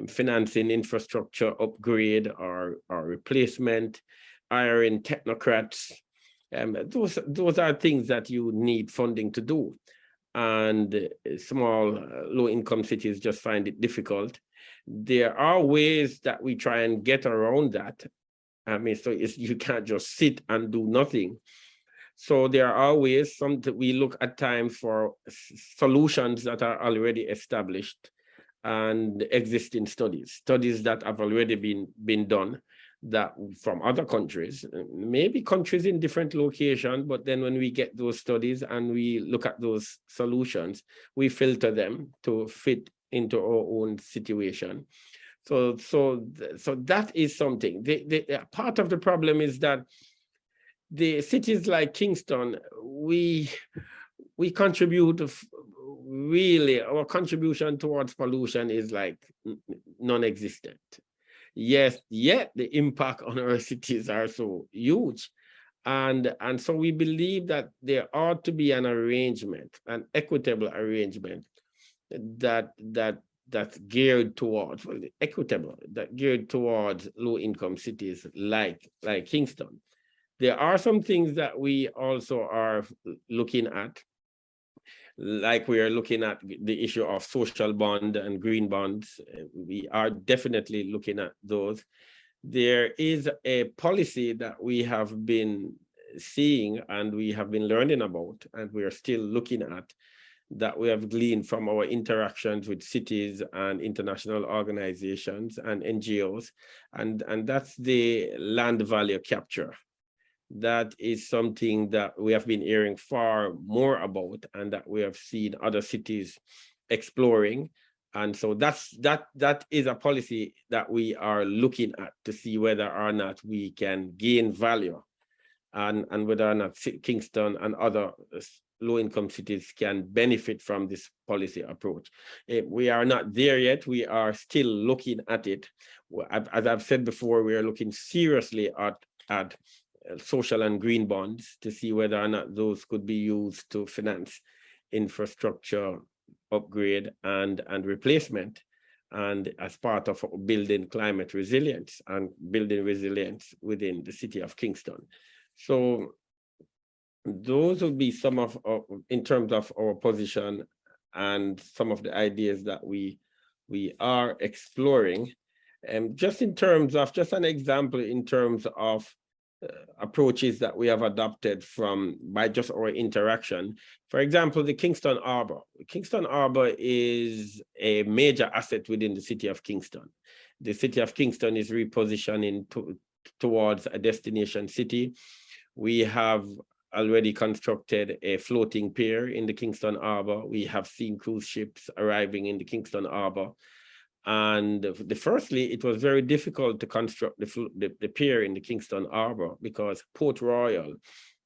financing infrastructure upgrade or replacement, hiring technocrats. Those are things that you need funding to do, and small low-income cities just find it difficult. There are ways that we try and get around that. I mean, so you can't just sit and do nothing. So there are ways. We look at times for solutions that are already established and existing studies that have already been done, that from other countries, maybe countries in different locations, but then when we get those studies and we look at those solutions, we filter them to fit into our own situation. So that is something. The part of the problem is that the cities like Kingston, we contribute, really, our contribution towards pollution is like non-existent. Yes, yet the impact on our cities are so huge. And so we believe that there ought to be an arrangement, an equitable arrangement that's geared towards, well, equitable, that geared towards low-income cities like Kingston. There are some things that we also are looking at, like we are looking at the issue of social bond and green bonds. We are definitely looking at those. There is a policy that we have been seeing and we have been learning about, and we are still looking at, that we have gleaned from our interactions with cities and international organizations and NGOs, and that's the land value capture. That is something that we have been hearing far more about, and that we have seen other cities exploring. And so that is a policy that we are looking at to see whether or not we can gain value, and whether or not Kingston and other low-income cities can benefit from this policy approach. We are not there yet. We are still looking at it. As I've said before, we are looking seriously at social and green bonds to see whether or not those could be used to finance infrastructure upgrade and replacement, and as part of building climate resilience and building resilience within the city of Kingston. So those would be some of, in terms of our position and some of the ideas that we are exploring. And just in terms of, just an example in terms of approaches that we have adopted by just our interaction. For example, the Kingston Harbor. Kingston Harbor is a major asset within the city of Kingston. The city of Kingston is repositioning towards a destination city. We have already constructed a floating pier in the Kingston Harbor. We have seen cruise ships arriving in the Kingston Harbor. And firstly, it was very difficult to construct the pier in the Kingston Harbor because Port Royal,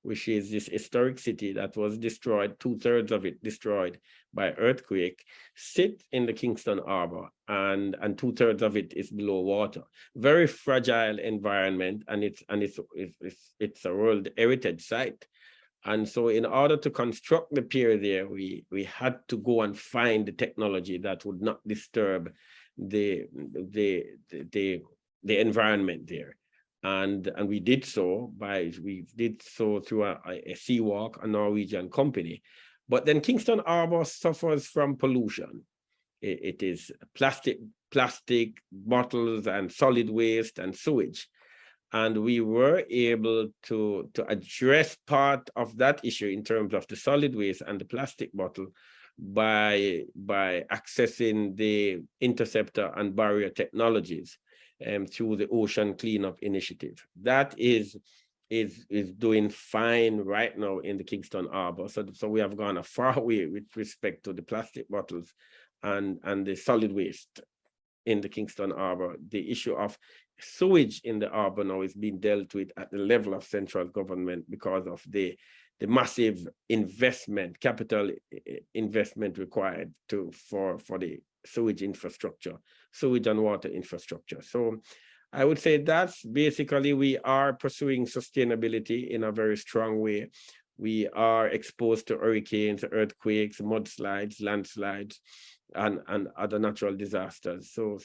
which is this historic city that was destroyed, 2/3 of it destroyed by earthquake, sit in the Kingston Harbor, and 2/3 of it is below water. Very fragile environment, and it's a World Heritage Site. And so in order to construct the pier there, we had to go and find the technology that would not disturb the environment there. And we did so through a sea walk, a Norwegian company. But then Kingston Harbor suffers from pollution. It is plastic bottles and solid waste and sewage. And we were able to address part of that issue in terms of the solid waste and the plastic bottle by accessing the interceptor and barrier technologies through the Ocean Cleanup Initiative. That is doing fine right now in the Kingston Harbor. So we have gone a far way with respect to the plastic bottles and the solid waste in the Kingston Harbor. The issue of sewage in the harbor now is being dealt with at the level of central government because of the massive investment, capital investment required for the sewage infrastructure, sewage and water infrastructure. So I would say that's basically, we are pursuing sustainability in a very strong way. We are exposed to hurricanes, earthquakes, mudslides, landslides, and other natural disasters. So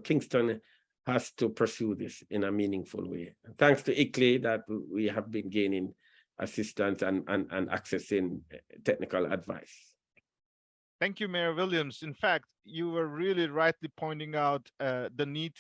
Kingston has to pursue this in a meaningful way. Thanks to ICLEI that we have been gaining assistance and accessing technical advice. Thank you, Mayor Williams. In fact, you were really rightly pointing out the need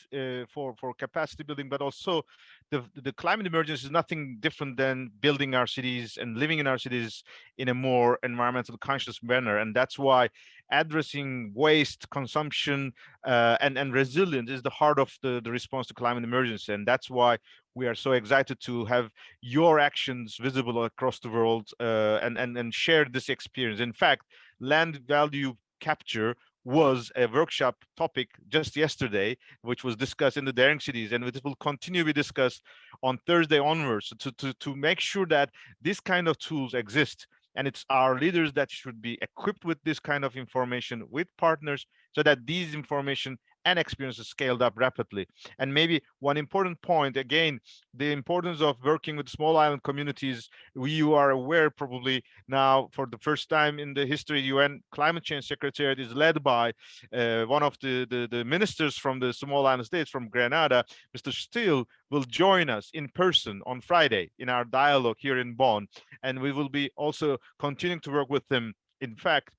for capacity building, but also the climate emergency is nothing different than building our cities and living in our cities in a more environmental conscious manner. And that's why addressing waste, consumption, and resilience is the heart of the response to climate emergency. And that's why we are so excited to have your actions visible across the world and share this experience. In fact, land value capture was a workshop topic just yesterday, which was discussed in the Daring Cities, and it will continue to be discussed on Thursday onwards to make sure that this kind of tools exist. And it's our leaders that should be equipped with this kind of information with partners so that these information and experiences scaled up rapidly. And maybe one important point, again, the importance of working with small island communities. You are aware probably now, for the first time in the history, UN Climate Change Secretariat is led by one of the ministers from the small island states, from Grenada. Mr. Steele will join us in person on Friday in our dialogue here in Bonn, and we will be also continuing to work with them. In fact,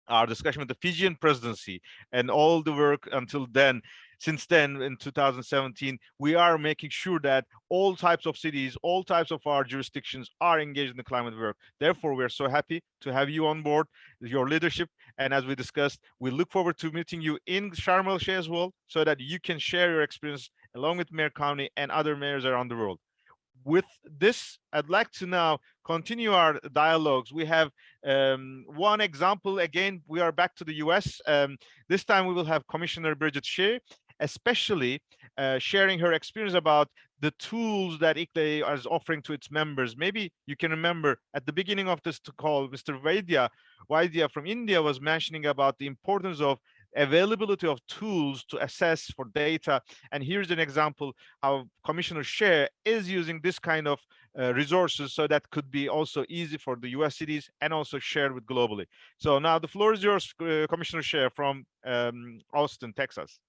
our discussion with the Fijian presidency and all the work until then, since then in 2017, we are making sure that all types of cities, all types of our jurisdictions are engaged in the climate work. Therefore, we are so happy to have you on board, your leadership. And as we discussed, we look forward to meeting you in Sharm el-Sheikh as well, so that you can share your experience along with Mayor County and other mayors around the world. With this, I'd like to now continue our dialogues. We have one example. Again, we are back to the US. This time we will have Commissioner Bridget Shea, especially sharing her experience about the tools that ICLEI is offering to its members. Maybe you can remember at the beginning of this call, Mr. Vaidya from India was mentioning about the importance of availability of tools to assess for data. And here's an example how Commissioner Shea is using this kind of resources, so that could be also easy for the US cities and also shared with globally. So now the floor is yours, Commissioner Shea from Austin, Texas.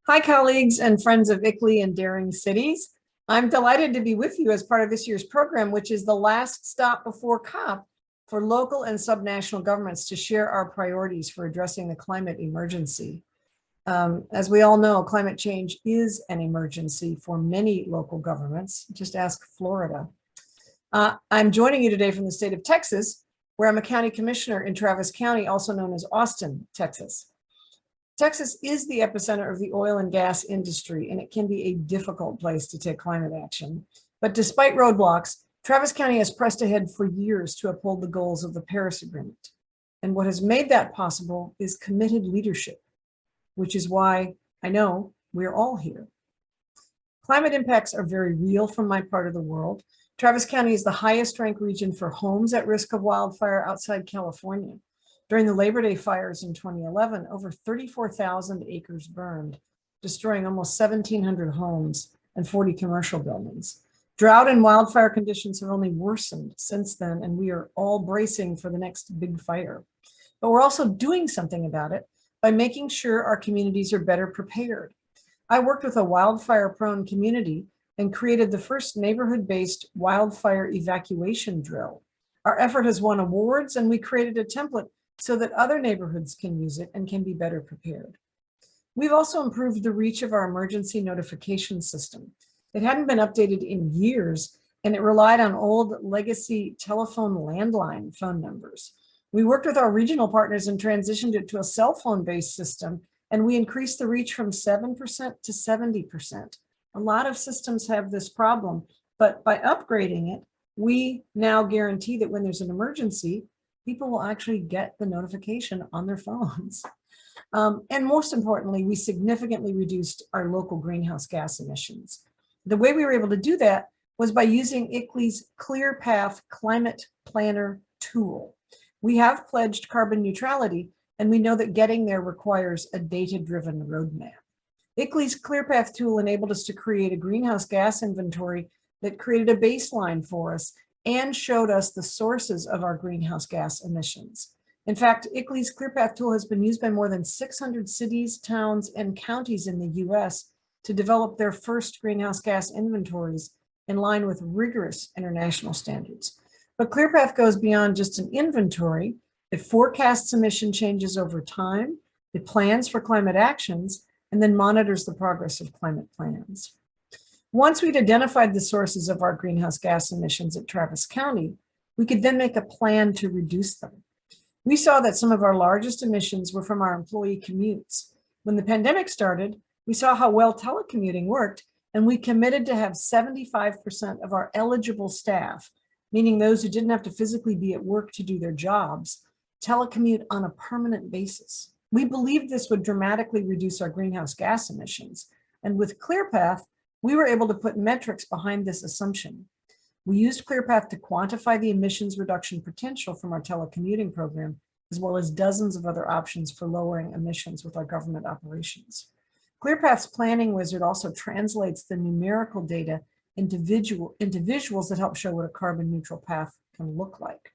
Hi, colleagues and friends of ICLEI and Daring Cities. I'm delighted to be with you as part of this year's program, which is the last stop before COP for local and subnational governments to share our priorities for addressing the climate emergency. As we all know, climate change is an emergency for many local governments. Just ask Florida. I'm joining you today from the state of Texas, where I'm a county commissioner in Travis County, also known as Austin, Texas. Texas is the epicenter of the oil and gas industry, and it can be a difficult place to take climate action. But despite roadblocks, Travis County has pressed ahead for years to uphold the goals of the Paris Agreement. And what has made that possible is committed leadership, which is why I know we're all here. Climate impacts are very real from my part of the world. Travis County is the highest ranked region for homes at risk of wildfire outside California. During the Labor Day fires in 2011, over 34,000 acres burned, destroying almost 1,700 homes and 40 commercial buildings. Drought and wildfire conditions have only worsened since then, and we are all bracing for the next big fire. But we're also doing something about it by making sure our communities are better prepared. I worked with a wildfire-prone community and created the first neighborhood-based wildfire evacuation drill. Our effort has won awards, and we created a template so that other neighborhoods can use it and can be better prepared. We've also improved the reach of our emergency notification system. It hadn't been updated in years, and it relied on old legacy telephone landline phone numbers. We worked with our regional partners and transitioned it to a cell phone-based system, and we increased the reach from 7% to 70%. A lot of systems have this problem, but by upgrading it, we now guarantee that when there's an emergency, people will actually get the notification on their phones. And most importantly, we significantly reduced our local greenhouse gas emissions. The way we were able to do that was by using ICLEI's ClearPath Climate Planner tool. We have pledged carbon neutrality, and we know that getting there requires a data-driven roadmap. ICLEI's ClearPath tool enabled us to create a greenhouse gas inventory that created a baseline for us and showed us the sources of our greenhouse gas emissions. In fact, ICLEI's ClearPath tool has been used by more than 600 cities, towns, and counties in the US to develop their first greenhouse gas inventories in line with rigorous international standards. But ClearPath goes beyond just an inventory. It forecasts emission changes over time, it plans for climate actions, and then monitors the progress of climate plans. Once we'd identified the sources of our greenhouse gas emissions at Travis County, we could then make a plan to reduce them. We saw that some of our largest emissions were from our employee commutes. When the pandemic started, we saw how well telecommuting worked, and we committed to have 75% of our eligible staff, meaning those who didn't have to physically be at work to do their jobs, telecommute on a permanent basis. We believed this would dramatically reduce our greenhouse gas emissions. And with ClearPath, we were able to put metrics behind this assumption. We used ClearPath to quantify the emissions reduction potential from our telecommuting program, as well as dozens of other options for lowering emissions with our government operations. ClearPath's planning wizard also translates the numerical data into visuals that help show what a carbon neutral path can look like.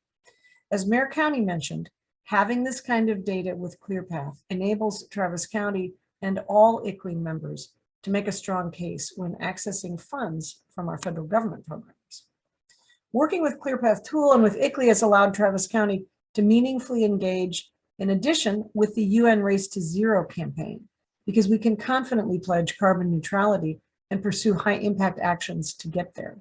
As Mayor County mentioned, having this kind of data with ClearPath enables Travis County and all ICLEI members to make a strong case when accessing funds from our federal government programs. Working with ClearPath tool and with ICLEI has allowed Travis County to meaningfully engage, in addition, with the UN Race to Zero campaign, because we can confidently pledge carbon neutrality and pursue high impact actions to get there.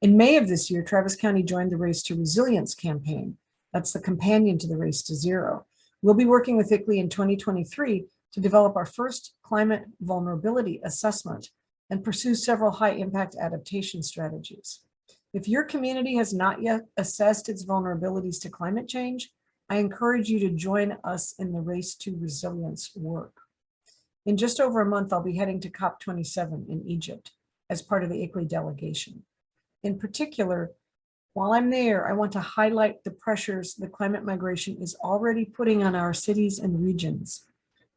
In May of this year, Travis County joined the Race to Resilience campaign. That's the companion to the Race to Zero. We'll be working with ICLEI in 2023 to develop our first climate vulnerability assessment and pursue several high impact adaptation strategies. If your community has not yet assessed its vulnerabilities to climate change, I encourage you to join us in the Race to Resilience work. In just over a month, I'll be heading to COP27 in Egypt as part of the ICLEI delegation. In particular, while I'm there, I want to highlight the pressures that climate migration is already putting on our cities and regions.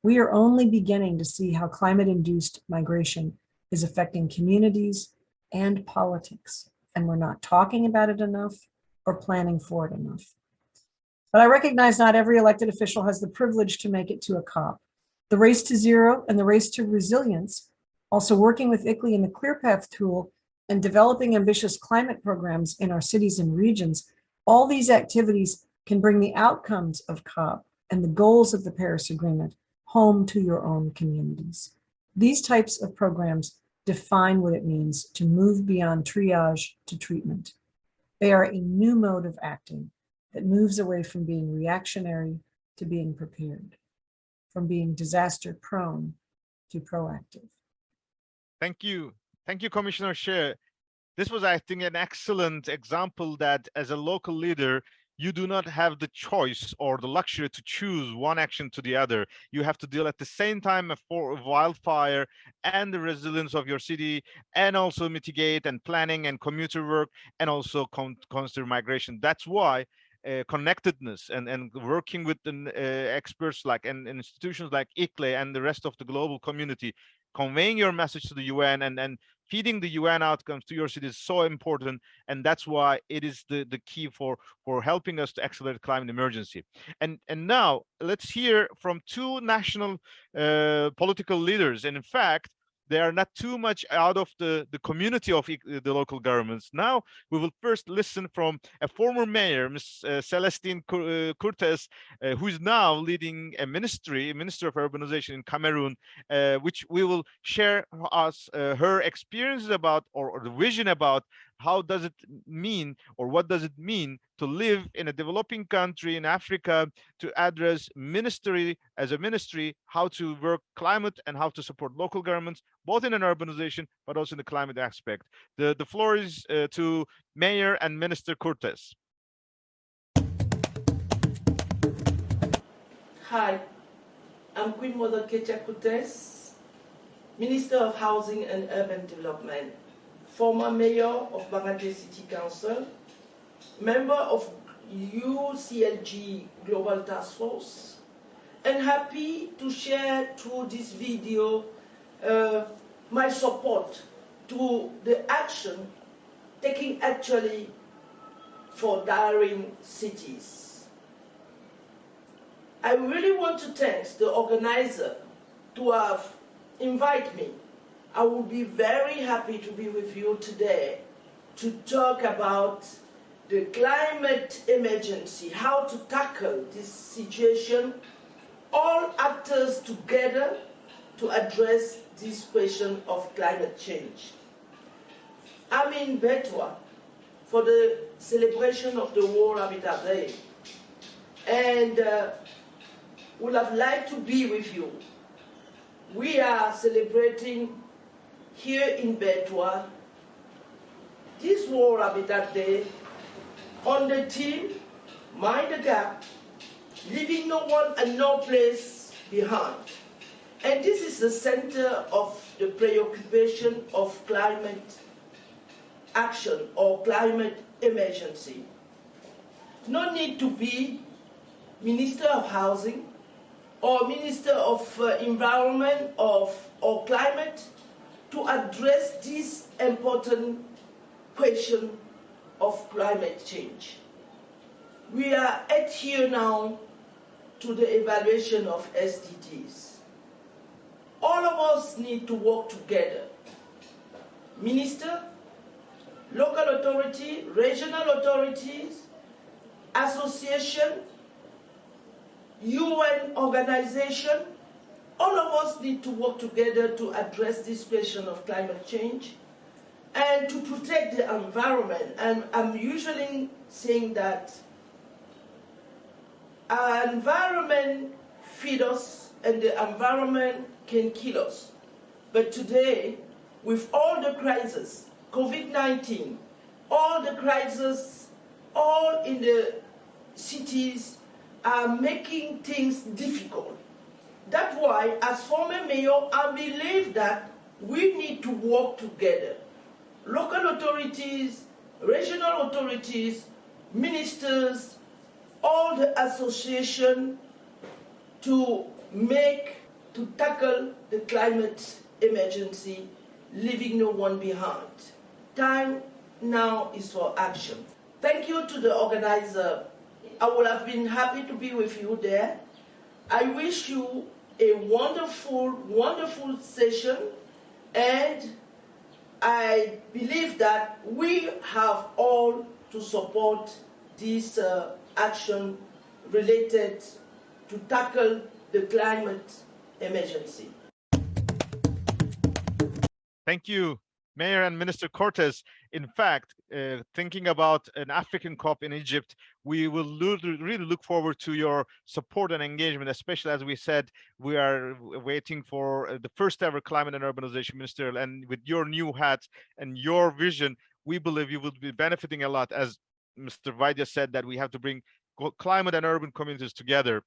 We are only beginning to see how climate-induced migration is affecting communities and politics, and we're not talking about it enough or planning for it enough. But I recognize not every elected official has the privilege to make it to a COP. The Race to Zero and the Race to Resilience, also working with ICLEI and the ClearPath tool and developing ambitious climate programs in our cities and regions, all these activities can bring the outcomes of COP and the goals of the Paris Agreement home to your own communities. These types of programs define what it means to move beyond triage to treatment. They are a new mode of acting that moves away from being reactionary to being prepared, from being disaster prone to proactive. Thank you. Thank you, Commissioner Shea. This was, I think, an excellent example that as a local leader, you do not have the choice or the luxury to choose one action to the other. You have to deal at the same time for wildfire and the resilience of your city, and also mitigate and planning and commuter work, and also consider migration. That's why connectedness and working with the experts like and institutions like ICLEI and the rest of the global community, conveying your message to the UN and feeding the UN outcomes to your city is so important, and that's why it is the key for helping us to accelerate climate emergency. And now let's hear from two national political leaders, and in fact they are not too much out of the community of the local governments. Now we will first listen from a former mayor, Ms. Celestine Cortez, who is now leading a Minister of Urbanization in Cameroon, which we will share us her experiences about or the vision about how does it mean or what does it mean to live in a developing country in Africa, to address as a ministry, how to work climate and how to support local governments, both in an urbanization, but also in the climate aspect. The floor is to Mayor and Minister Cortez. Hi, I'm Queen Mother Ketia Cortez, Minister of Housing and Urban Development, former Mayor of Bangadje City Council, member of UCLG Global Task Force, and happy to share through this video my support to the action taking actually for daring cities. I really want to thank the organizer to have invited me. I would be very happy to be with you today to talk about the climate emergency, how to tackle this situation, all actors together to address this question of climate change. I'm in Betwa for the celebration of the World Habitat Day, and would have liked to be with you. We are celebrating here in Betwa this World Habitat Day on the theme, Mind the Gap, leaving no one and no place behind. And this is the center of the preoccupation of climate action or climate emergency. No need to be Minister of Housing or Minister of Environment or Climate to address this important question of climate change. We are here now to the evaluation of SDGs. All of us need to work together. Minister, local authority, regional authorities, association, UN organization, all of us need to work together to address this question of climate change and to protect the environment. And I'm usually saying that our environment feeds us and the environment can kill us. But today, with all the crises, COVID-19, all the crises, all in the cities are making things difficult. That's why, as former mayor, I believe that we need to work together. Local authorities, regional authorities, ministers, all the associations to tackle the climate emergency, leaving no one behind. Time now is for action. Thank you to the organizer. I would have been happy to be with you there. I wish you a wonderful, wonderful session, and I believe that we have all to support this action related to tackle the climate emergency. Thank you, Mayor and Minister Cortez. In fact, thinking about an African COP in Egypt, we will really look forward to your support and engagement, especially as we said, we are waiting for the first ever climate and urbanization minister. And with your new hat and your vision, we believe you will be benefiting a lot. As Mr. Vaidya said, that we have to bring climate and urban communities together.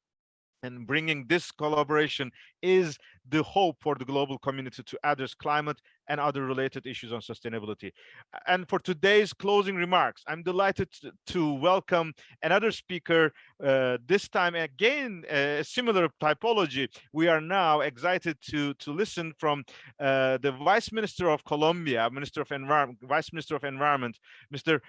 And bringing this collaboration is the hope for the global community to address climate and other related issues on sustainability. And for today's closing remarks, I'm delighted to welcome another speaker, this time again, a similar typology. We are now excited to listen from the Vice Minister of Colombia, Vice Minister of Environment, Mr.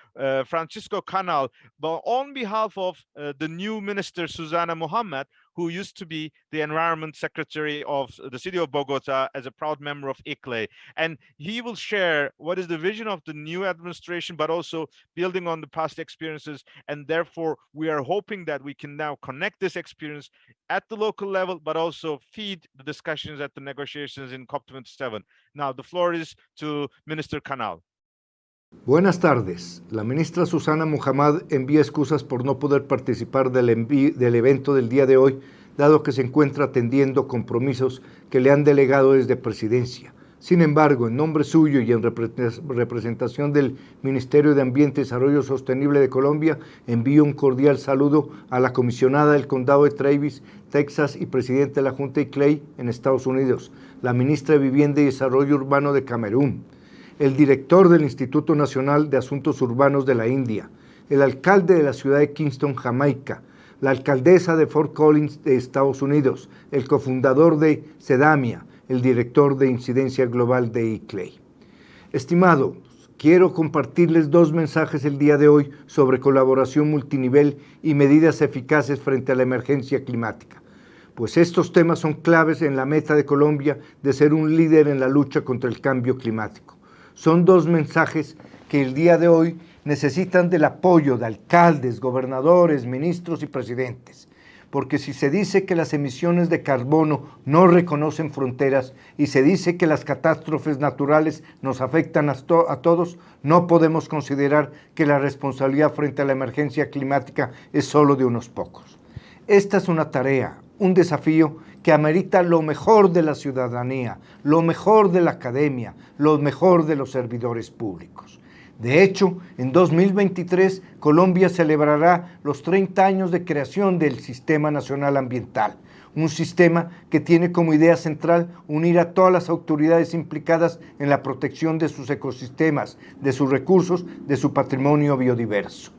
Francisco Canal, but on behalf of the new Minister, Susana Muhammad, who used to be the Environment Secretary of the city of Bogota as a proud member of ICLE. And he will share what is the vision of the new administration, but also building on the past experiences. And therefore, we are hoping that we can now connect this experience at the local level, but also feed the discussions at the negotiations in COP27. Now, the floor is to Minister Canal. Buenas tardes. La ministra Susana Muhammad envía excusas por no poder participar del evento del día de hoy, dado que se encuentra atendiendo compromisos que le han delegado desde Presidencia. Sin embargo, en nombre suyo y en representación del Ministerio de Ambiente y Desarrollo Sostenible de Colombia, envío un cordial saludo a la comisionada del Condado de Travis, Texas, y presidente de la Junta ICLEI en Estados Unidos, la ministra de Vivienda y Desarrollo Urbano de Camerún, el director del Instituto Nacional de Asuntos Urbanos de la India, el alcalde de la ciudad de Kingston, Jamaica, la alcaldesa de Fort Collins de Estados Unidos, el cofundador de Sedamia, el director de Incidencia Global de ICLEI. Estimados, quiero compartirles dos mensajes el día de hoy sobre colaboración multinivel y medidas eficaces frente a la emergencia climática, pues estos temas son claves en la meta de Colombia de ser un líder en la lucha contra el cambio climático. Son dos mensajes que el día de hoy necesitan del apoyo de alcaldes, gobernadores, ministros y presidentes, porque si se dice que las emisiones de carbono no reconocen fronteras y se dice que las catástrofes naturales nos afectan a todos, no podemos considerar que la responsabilidad frente a la emergencia climática es solo de unos pocos. Esta es una tarea, un desafío que amerita lo mejor de la ciudadanía, lo mejor de la academia, lo mejor de los servidores públicos. De hecho, en 2023, Colombia celebrará los 30 años de creación del Sistema Nacional Ambiental, un sistema que tiene como idea central unir a todas las autoridades implicadas en la protección de sus ecosistemas, de sus recursos, de su patrimonio biodiverso.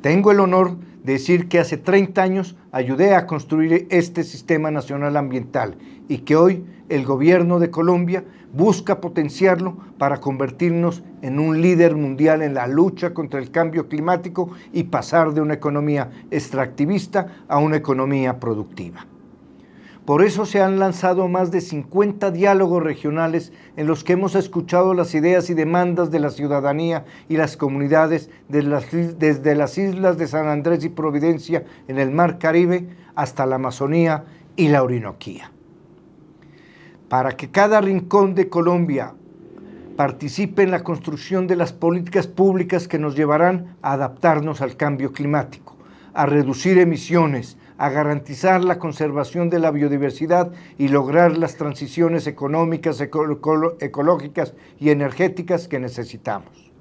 Tengo el honor decir que hace 30 años ayudé a construir este sistema nacional ambiental y que hoy el gobierno de Colombia busca potenciarlo para convertirnos en un líder mundial en la lucha contra el cambio climático y pasar de una economía extractivista a una economía productiva. Por eso se han lanzado más de 50 diálogos regionales en los que hemos escuchado las ideas y demandas de la ciudadanía y las comunidades desde las islas de San Andrés y Providencia en el Mar Caribe hasta la Amazonía y la Orinoquía. Para que cada rincón de Colombia participe en la construcción de las políticas públicas que nos llevarán a adaptarnos al cambio climático, a reducir emisiones, a garantizar la conservación de la biodiversidad y lograr las transiciones económicas, ecológicas y energéticas que necesitamos.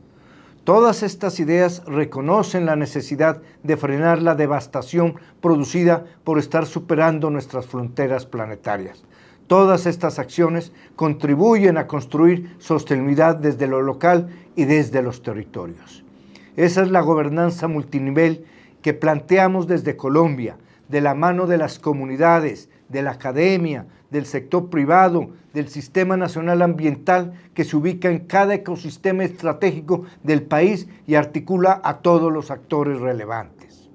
Todas estas ideas reconocen la necesidad de frenar la devastación producida por estar superando nuestras fronteras planetarias. Todas estas acciones contribuyen a construir sostenibilidad desde lo local y desde los territorios. Esa es la gobernanza multinivel que planteamos desde Colombia, de la mano de las comunidades, de la academia, del sector privado, del Sistema Nacional Ambiental que se ubica en cada ecosistema estratégico del país y articula a todos los actores relevantes.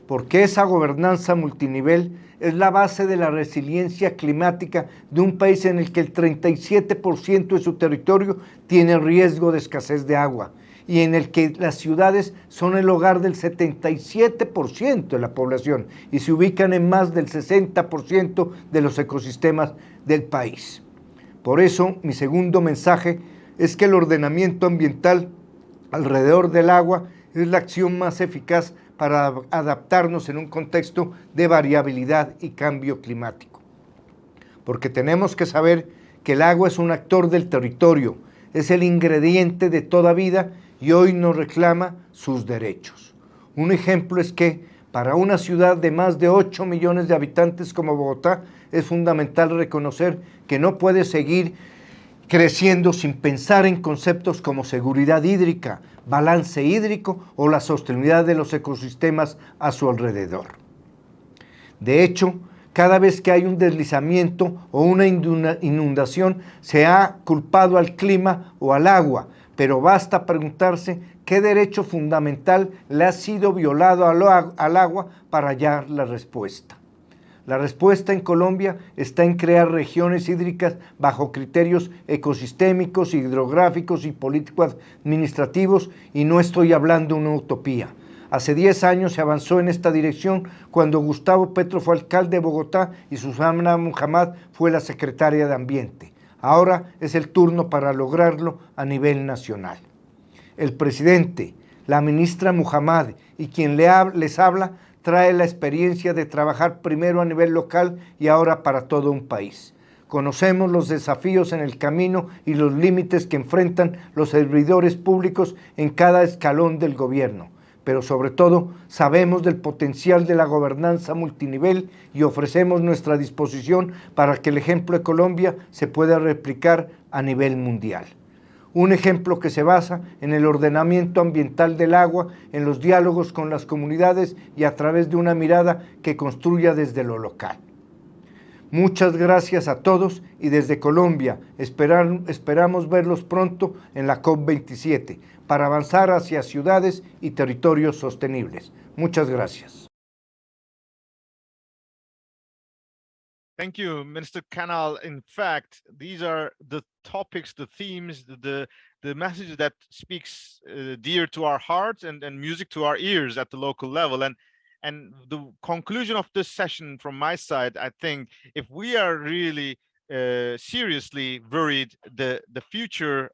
Porque esa gobernanza multinivel es la base de la resiliencia climática de un país en el que el 37% de su territorio tiene riesgo de escasez de agua y en el que las ciudades son el hogar del 77% de la población y se ubican en más del 60% de los ecosistemas del país. Por eso, mi segundo mensaje es que el ordenamiento ambiental alrededor del agua es la acción más eficaz para adaptarnos en un contexto de variabilidad y cambio climático. Porque tenemos que saber que el agua es un actor del territorio, es el ingrediente de toda vida y hoy nos reclama sus derechos. Un ejemplo es que para una ciudad de más de 8 millones de habitantes como Bogotá es fundamental reconocer que no puede seguir creciendo sin pensar en conceptos como seguridad hídrica, balance hídrico o la sostenibilidad de los ecosistemas a su alrededor. De hecho, cada vez que hay un deslizamiento o una inundación, se ha culpado al clima o al agua, pero basta preguntarse qué derecho fundamental le ha sido violado al agua para hallar la respuesta. La respuesta en Colombia está en crear regiones hídricas bajo criterios ecosistémicos, hidrográficos y políticos administrativos, y no estoy hablando de una utopía. Hace 10 años se avanzó en esta dirección cuando Gustavo Petro fue alcalde de Bogotá y Susana Muhammad fue la secretaria de Ambiente. Ahora es el turno para lograrlo a nivel nacional. El presidente, la ministra Muhammad y quien les habla trae la experiencia de trabajar primero a nivel local y ahora para todo un país. Conocemos los desafíos en el camino y los límites que enfrentan los servidores públicos en cada escalón del gobierno, pero sobre todo sabemos del potencial de la gobernanza multinivel y ofrecemos nuestra disposición para que el ejemplo de Colombia se pueda replicar a nivel mundial. Un ejemplo que se basa en el ordenamiento ambiental del agua, en los diálogos con las comunidades y a través de una mirada que construya desde lo local. Muchas gracias a todos y desde Colombia esperamos verlos pronto en la COP27 para avanzar hacia ciudades y territorios sostenibles. Muchas gracias. Thank you, Minister Canal. In fact, these are the topics, the themes, the messages that speaks dear to our hearts and music to our ears at the local level. And the conclusion of this session from my side, I think, if we are really seriously worried the future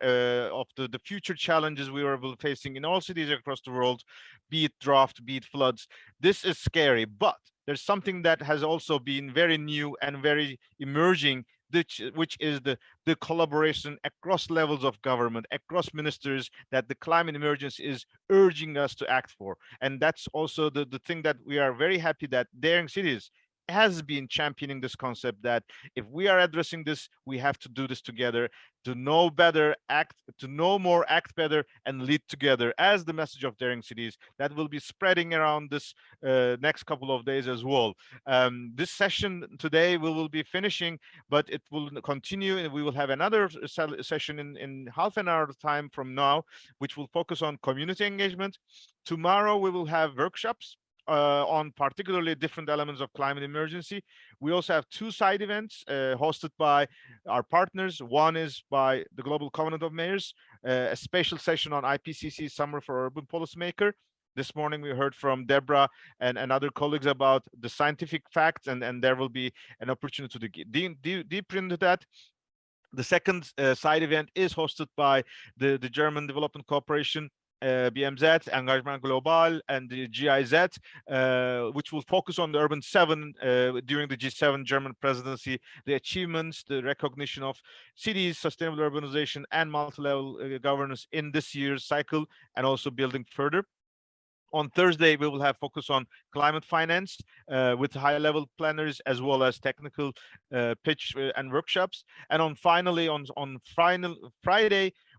of the future challenges we are facing in all cities across the world, be it drought, be it floods, this is scary. But there's something that has also been very new and very emerging, which is the collaboration across levels of government, across ministers, that the climate emergency is urging us to act for. And that's also the thing that we are very happy that Daring Cities has been championing this concept that if we are addressing this, we have to do this together, to know better, to know more, act better, and lead together, as the message of Daring Cities that will be spreading around this next couple of days as well. This session today we will be finishing, but it will continue, and we will have another session in half an hour time from now, which will focus on community engagement. Tomorrow we will have workshops on particularly different elements of climate emergency. We also have two side events hosted by our partners. One is by the Global Covenant of Mayors, a special session on IPCC Summer for Urban Policymaker. This morning we heard from Deborah and other colleagues about the scientific facts, and there will be an opportunity to dig deeper into that. The second side event is hosted by the German Development Corporation, BMZ, Engagement Global, and the GIZ, which will focus on the Urban 7 during the G7 German presidency, the achievements, the recognition of cities, sustainable urbanization, and multi-level governance in this year's cycle, and also building further. On Thursday, we will have focus on climate finance with high-level planners as well as technical pitch and workshops. And on Friday,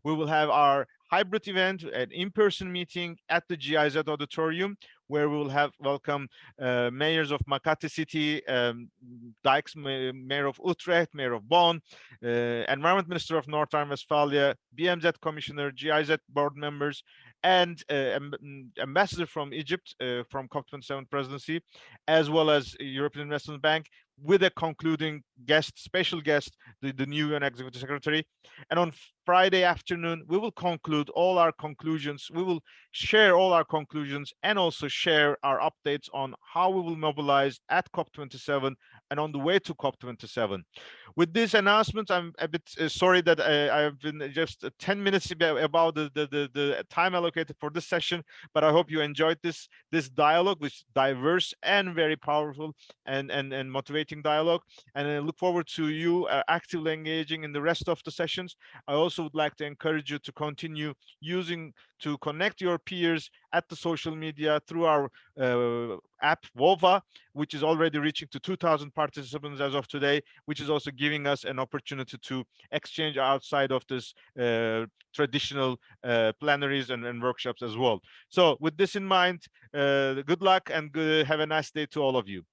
we will have our hybrid event, an in-person meeting at the GIZ auditorium, where we will have welcome mayors of Makati City, Dijks, mayor of Utrecht, mayor of Bonn, environment minister of North Rhine-Westphalia, BMZ commissioner, GIZ board members, and ambassador from Egypt from COP27 presidency, as well as European Investment Bank, with a concluding guest, special guest, the new UN Executive Secretary. And on Friday afternoon, we will conclude all our conclusions. We will share all our conclusions and also share our updates on how we will mobilize at COP27 and on the way to COP27. With this announcement, I'm a bit sorry that I've been just 10 minutes about the time allocated for this session, but I hope you enjoyed this dialogue, which is diverse and very powerful and motivating dialogue. And I look forward to you actively engaging in the rest of the sessions. I also would like to encourage you to continue using to connect your peers at the social media through our app WOVA, which is already reaching to 2,000 participants as of today, which is also giving us an opportunity to exchange outside of this traditional plenaries and workshops as well. So with this in mind, good luck and have a nice day to all of you.